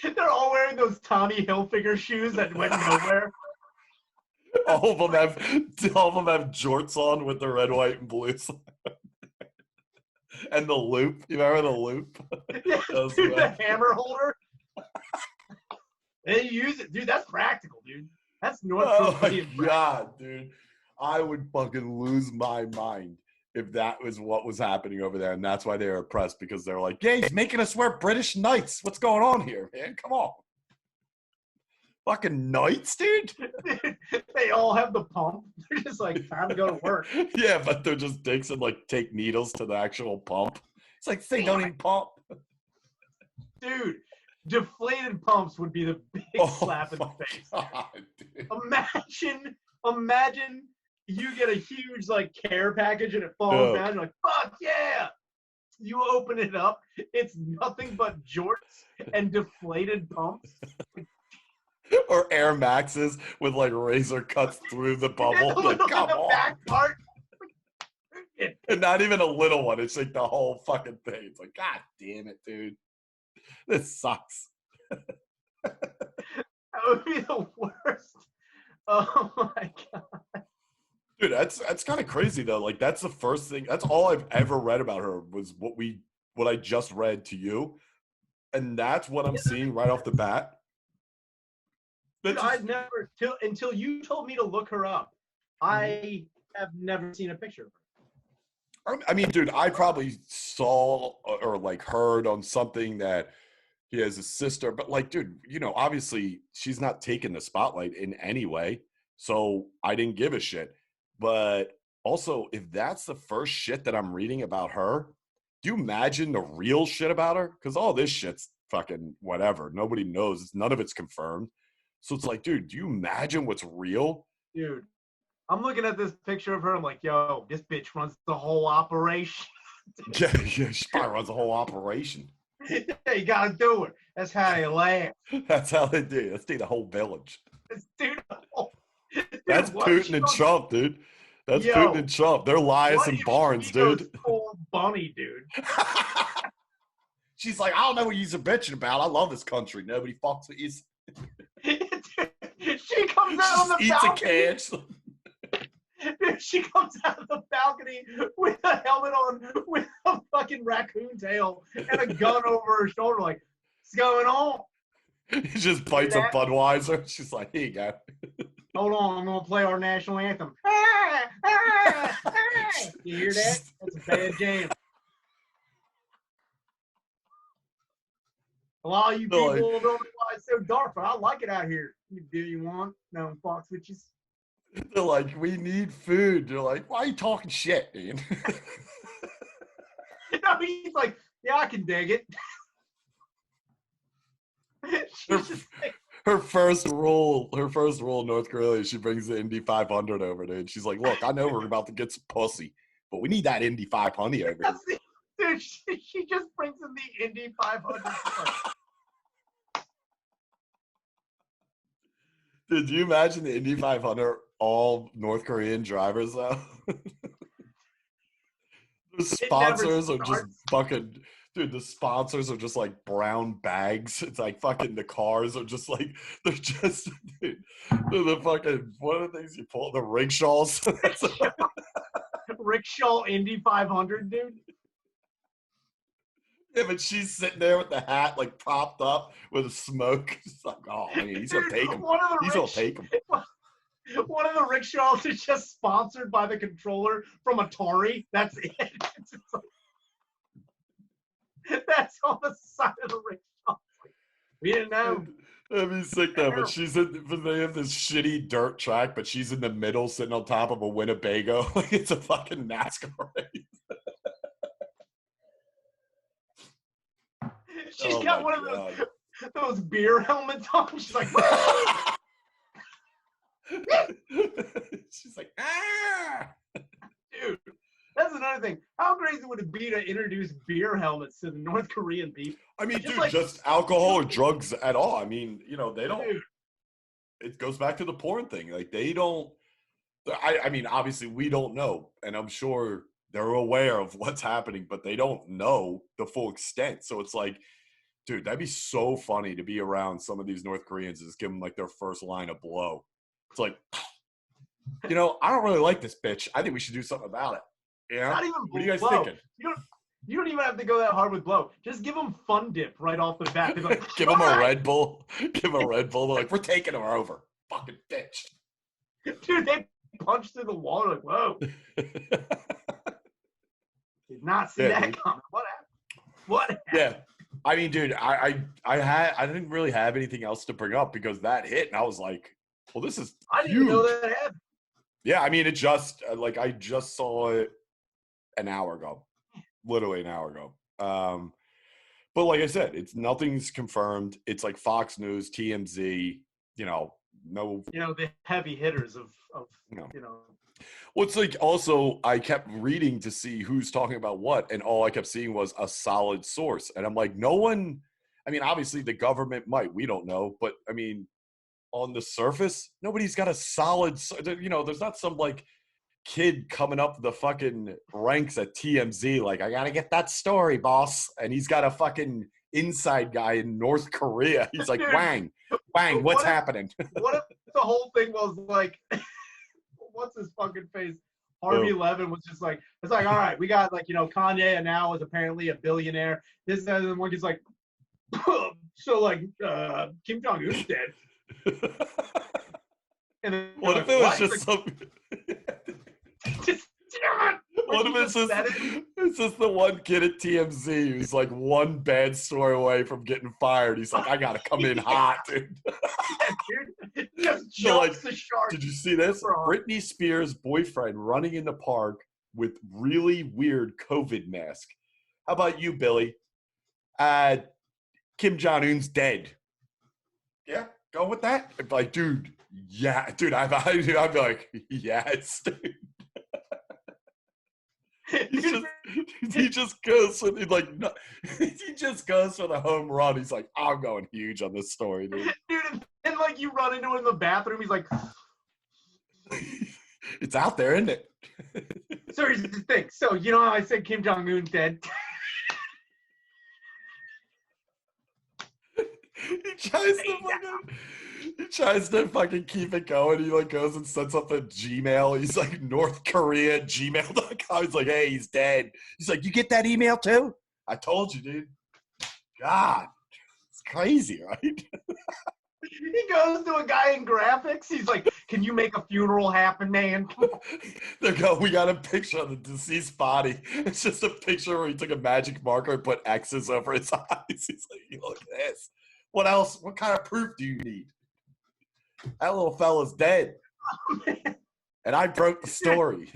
They're all wearing those Tommy Hilfiger shoes that went nowhere. all of them have jorts on with the red, white, and blue. And the loop. You remember the loop? Yeah, dude, the hammer holder. They use it, dude. That's practical, dude. That's North Korean. Oh my god, dude. I would fucking lose my mind if that was what was happening over there, and that's why they were oppressed, because they're like, yeah, he's making us wear British knights. What's going on here, man? Come on. Fucking knights, dude? They all have the pump. They're just like, time to go to work. Yeah, but they're just dicks and like take needles to the actual pump. It's like, they don't even pump. Dude, deflated pumps would be the big slap in the face. God, imagine you get a huge like care package and it falls down. You're like, fuck yeah! You open it up, it's nothing but jorts and deflated pumps. Or Air Maxes with like razor cuts through the bubble. Like, come on. Back part. And not even a little one. It's like the whole fucking thing. It's like, god damn it, dude. This sucks. That would be the worst. Oh my god. Dude, that's kind of crazy though. Like that's the first thing. That's all I've ever read about her was what I just read to you. And that's what I'm seeing right off the bat. Dude, I've never until you told me to look her up. I have never seen a picture of her. I mean, dude, I probably saw or like heard on something that he has a sister, but like, dude, you know, obviously she's not taking the spotlight in any way, so I didn't give a shit. But also, if that's the first shit that I'm reading about her, do you imagine the real shit about her? Because all this shit's fucking whatever. Nobody knows. None of it's confirmed. So it's like, dude, do you imagine what's real? Dude, I'm looking at this picture of her. I'm like, yo, this bitch runs the whole operation. Yeah, she probably runs the whole operation. Yeah, you gotta do it. That's how they laugh. That's how they do. Let's do the whole village. That's what? Putin and Trump, dude. That's Putin and Trump. They're Elias and Barnes, dude. Full bunny, dude. She's like, I don't know what you're bitching about. I love this country. Nobody fucks with you. She comes out on the eats balcony. A can. Dude, she comes out of the balcony with a helmet on, with a fucking raccoon tail and a gun over her shoulder. Like, what's going on? He just bites a Budweiser. She's like, here you go. Hold on, I'm gonna play our national anthem. You hear that? That's a bad jam. A lot of you people don't know why it's so dark, but I like it out here. Do you want? No, Fox witches. They're like, we need food. They're like, why are you talking shit, dude? No, he's like, yeah, I can dig it. Her first rule in North Korea, she brings the Indy 500 over, dude. She's like, look, I know we're about to get some pussy, but we need that Indy 500 over here. Dude, she just brings in the Indy 500. Did you imagine the Indy 500 all North Korean drivers, though? The sponsors are just fucking... Dude, the sponsors are just like brown bags. It's like fucking the cars are just like, they're just, dude, they're the fucking, what are the things you pull? The rickshaws. Rickshaw Indy 500, dude. Yeah, but she's sitting there with the hat like propped up with a smoke. It's like, oh man, he's gonna take him. He's gonna take him. One of the rickshaws is just sponsored by the controller from Atari. That's it. That's on the side of the rickshaw. We didn't know. That'd be sick though, but they have this shitty dirt track, but she's in the middle sitting on top of a Winnebago. Like it's a fucking NASCAR race. She's got one of those beer helmets on. She's like, She's like, ah. Dude, that's another thing. How crazy would it be to introduce beer helmets to the North Korean people? I mean, Just dude, like- just alcohol or drugs at all. I mean, you know, they don't. Dude. It goes back to the porn thing. Like they don't. I mean, obviously we don't know, and I'm sure they're aware of what's happening, but they don't know the full extent. So it's like, dude, that'd be so funny to be around some of these North Koreans and just give them like their first line of blow. It's like, you know, I don't really like this bitch. I think we should do something about it. Yeah. Not even What are you guys blow. thinking? You don't even have to go that hard with blow. Just give them Fun Dip right off the bat. Like, Give them a Red Bull. Give them a Red Bull. They're like, we're taking her over. Fucking bitch. Dude, they punched through the wall. Like, whoa. Did not see that dude. coming. What happened? What happened? Yeah. I mean, dude, I didn't really have anything else to bring up because that hit, and I was like, well, this is I didn't huge. even know that happened. Yeah, I mean, it just like I just saw it an hour ago, literally an hour ago. But like I said, it's nothing's confirmed. It's like Fox News, TMZ, you know, no. You know, the heavy hitters of No. you know. Well, it's like also I kept reading to see who's talking about what, and all I kept seeing was a solid source, and I'm like, no one. I mean, obviously the government might, we don't know, but I mean, on the surface, nobody's got a solid. You know, there's not some like kid coming up the fucking ranks at TMZ like, I gotta get that story, boss, and he's got a fucking inside guy in North Korea. He's like, Dude, Wang, what's what if- happening? What if the whole thing was like, what's his fucking face? Harvey Oh. Levin was just like, it's like, all right, we got like, you know, Kanye and now is apparently a billionaire. This and then one guy's like, so like, Kim Jong Un's dead. And then What like, if it was what? just Like, some? just, damn it. What Like, if he it's just said it. it's just the one kid at TMZ who's like one bad story away from getting fired? He's like, I gotta come in hot, dude. Dude, just So, like, jumps the shark. Did you see this? Bro. Britney Spears' boyfriend running in the park with really weird COVID mask. How about you, Billy? Kim Jong-un's dead. Yeah, go with that. I'd be like, dude, yeah, dude. I'd be like, yes, dude. He just goes for the, like, no, he just goes for the home run. He's like, I'm going huge on this story, dude. Dude, and like you run into it in the bathroom, he's like, It's out there, isn't it? so here's the thing. So you know how I said Kim Jong Un's dead? He tries to fucking keep it going. He like goes and sets up a Gmail. He's like North Korea gmail.com. He's like, hey, he's dead. He's like, you get that email too? I told you, dude. God, it's crazy, right? He goes to a guy in graphics. He's like, can you make a funeral happen, man? They go, we got a picture of the deceased body. It's just a picture where he took a magic marker and put X's over his eyes. He's like, look at this. What else? What kind of proof do you need? That little fella's dead. And I broke the story.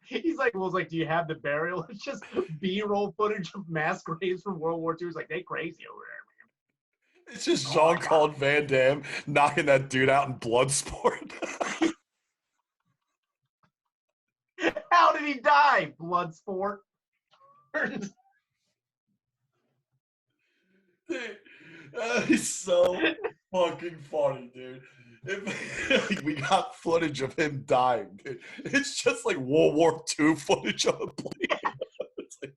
He's like, well, it's like, do you have the burial? It's just B-roll footage of mass graves from World War II. He's like, they crazy over there. It's just Jean-Claude Van Damme knocking that dude out in Bloodsport. How did he die? Bloodsport. Dude, he's so fucking funny, dude. We got footage of him dying, dude. It's just like World War II footage of a plane.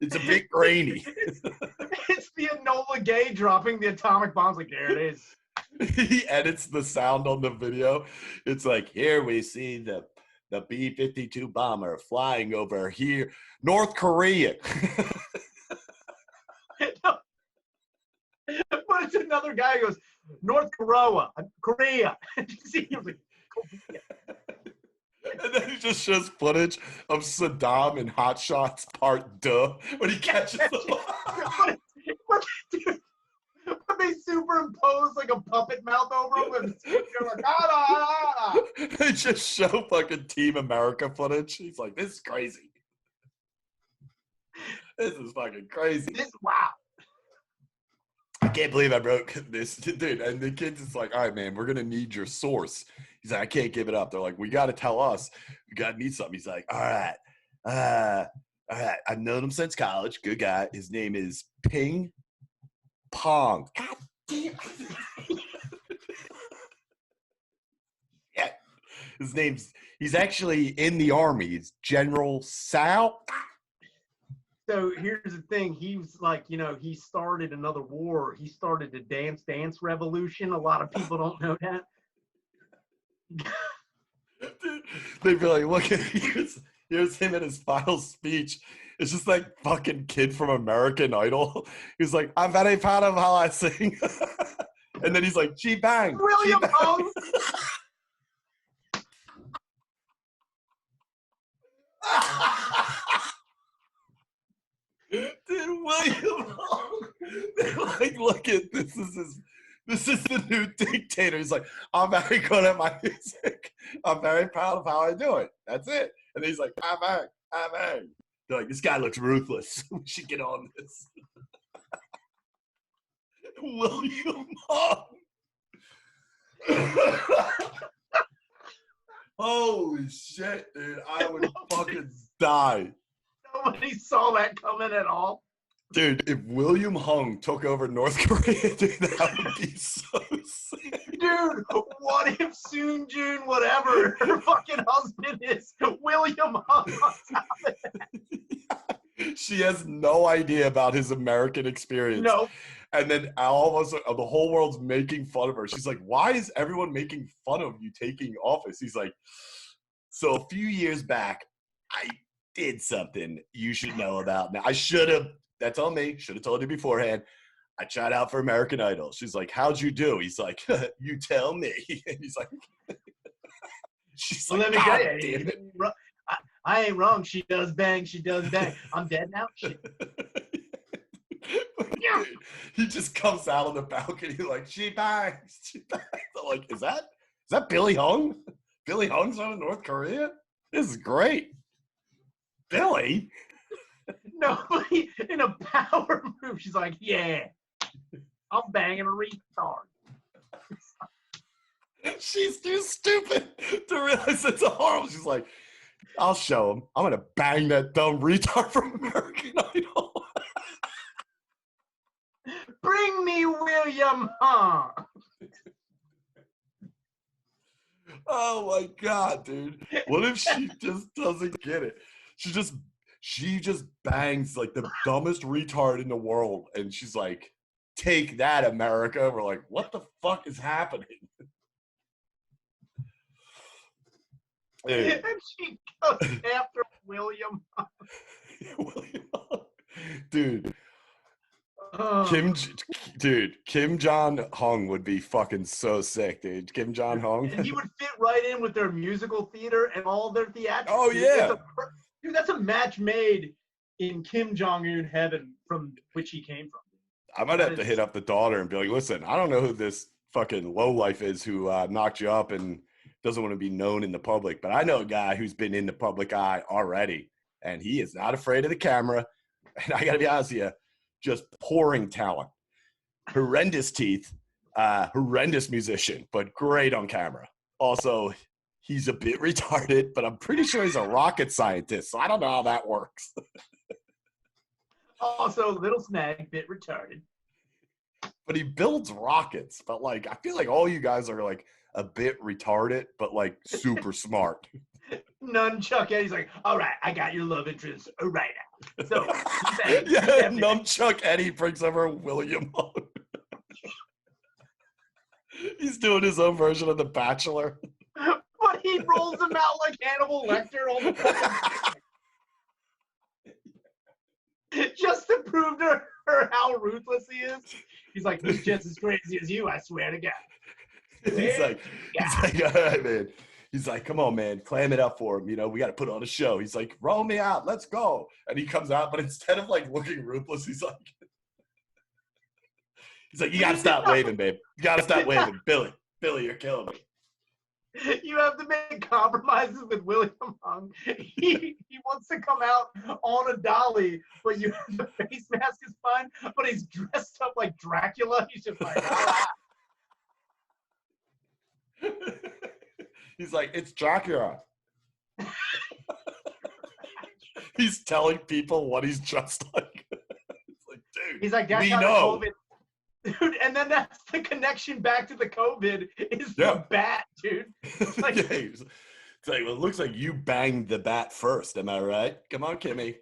It's a bit grainy. It's the Enola Gay dropping the atomic bombs. Like, there it is. He edits the sound on the video. It's like, here we see the B-52 bomber flying over here, North Korea. But it's another guy who goes, North Korea. See, he was like, Korea. And then he just shows footage of Saddam in Hot Shots Part 2 when he catches the Dude, but they superimpose like a puppet mouth over him and you're like, They just show fucking Team America footage. He's like, this is crazy. This is fucking crazy. Wow. I can't believe I broke this, dude. And the kid's just like, all right, man, we're gonna need your source. He's like, I can't give it up. They're like, we got to tell us. We got to need something. He's like, all right. I've known him since college. Good guy. His name is Ping Pong. God damn. Yeah. He's actually in the army. He's General Sal. So here's the thing. He was like, you know, he started another war. He started the dance revolution. A lot of people don't know that. Dude, they'd be like, look, here's him in his final speech. It's just like fucking kid from American Idol. He's like, I'm very proud of how I sing. And then he's like, she bang. William Hung. Dude, William Hung. Like, look at this is the new dictator. He's like, I'm very good at my music. I'm very proud of how I do it. That's it. And he's like, I'm bang. They're like, this guy looks ruthless. We should get on this. William Hung. Holy shit, dude. I would fucking die. Nobody saw that coming at all. Dude, if William Hung took over North Korea, dude, that would be so sick. Dude, what if Soon June, whatever her fucking husband is, William Hung on top of that? She has no idea about his American experience. No. And then all of us, the whole world's making fun of her. She's like, why is everyone making fun of you taking office? He's like, so a few years back, I did something you should know about. Now, I should have. That's on me. Should have told you beforehand. I tried out for American Idol. She's like, how'd you do? He's like, you tell me. And he's like, she's like, let me tell you, I ain't wrong. She does bang. I'm dead now. Shit. He just comes out on the balcony like, she bangs. I'm like, is that Billy Hung? Billy Hung's out of North Korea? This is great. Billy? Nobody in a power move. She's like, yeah, I'm banging a retard. She's too stupid to realize it's a horrible. She's like, I'll show him. I'm going to bang that dumb retard from American Idol. Bring me William Hung. Oh my God, dude. What if she just doesn't get it? She just bangs like the dumbest retard in the world. And she's like, take that, America. We're like, what the fuck is happening? And she goes after William Hung. William Hung. Dude. Oh. Kim Jong-Hung would be fucking so sick, dude. Kim Jong-Hung. And he would fit right in with their musical theater and all their theatrics. Oh, yeah. Dude, that's a match made in Kim Jong-un heaven from which he came from. I might have to hit up the daughter and be like, listen, I don't know who this fucking lowlife is who knocked you up and doesn't want to be known in the public, but I know a guy who's been in the public eye already, and he is not afraid of the camera. And I got to be honest with you, just pouring talent. Horrendous teeth, horrendous musician, but great on camera. Also, he's a bit retarded, but I'm pretty sure he's a rocket scientist, so I don't know how that works. Also, little snag, bit retarded. But he builds rockets. But, like, I feel like all you guys are, like, a bit retarded, but, like, super smart. Nunchuck Eddie's like, all right, I got your love interest right now. So, yeah, Nunchuck Eddie brings over William Hung. He's doing his own version of The Bachelor. But he rolls him out like Hannibal Lecter all the time. Just to prove to her how ruthless he is. He's like, he's just as crazy as you, I swear to God. He's like, all right, man. He's like, come on, man, clam it up for him. You know, we got to put on a show. He's like, roll me out. Let's go. And he comes out, but instead of like looking ruthless, he's like, you got to stop waving, babe. You got to stop waving. Billy, you're killing me. You have to make compromises with William Hung. He wants to come out on a dolly, but the face mask is fine, but he's dressed up like Dracula. He's just like, ah. He's like, it's Dracula. He's telling people what he's just like. It's like, dude, He's like, that's we how know. the COVID. Dude, and then that's the connection back to the COVID is Yeah. the bat, dude. Like, Yeah, it's like, well, it looks like you banged the bat first. Am I right? Come on, Kimmy.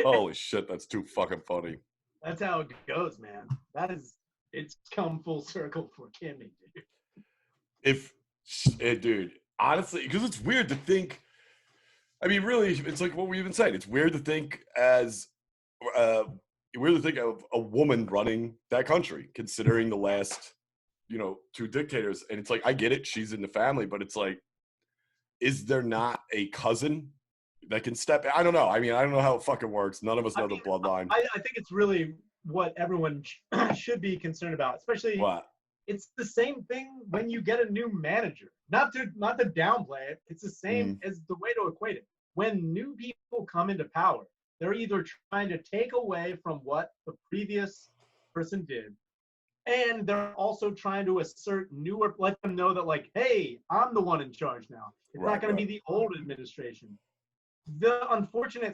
Holy shit, that's too fucking funny. that's how it goes, man. It's come full circle for Kimmy, dude. Dude, honestly, because it's weird to think. I mean, really, it's like what we even said. It's weird to think weird to think of a woman running that country, considering the last, two dictators. And it's like, I get it, she's in the family, but it's like, is there not a cousin that can step? I don't know. I mean, I don't know how it fucking works. None of us know the bloodline. I think it's really what everyone should be concerned about, especially. What? It's the same thing when you get a new manager. Not to downplay it. It's the same as the way to equate it. When new people come into power, they're either trying to take away from what the previous person did, and they're also trying to assert newer, let them know that, like, hey, I'm the one in charge now. It's not going to be the old administration. The unfortunate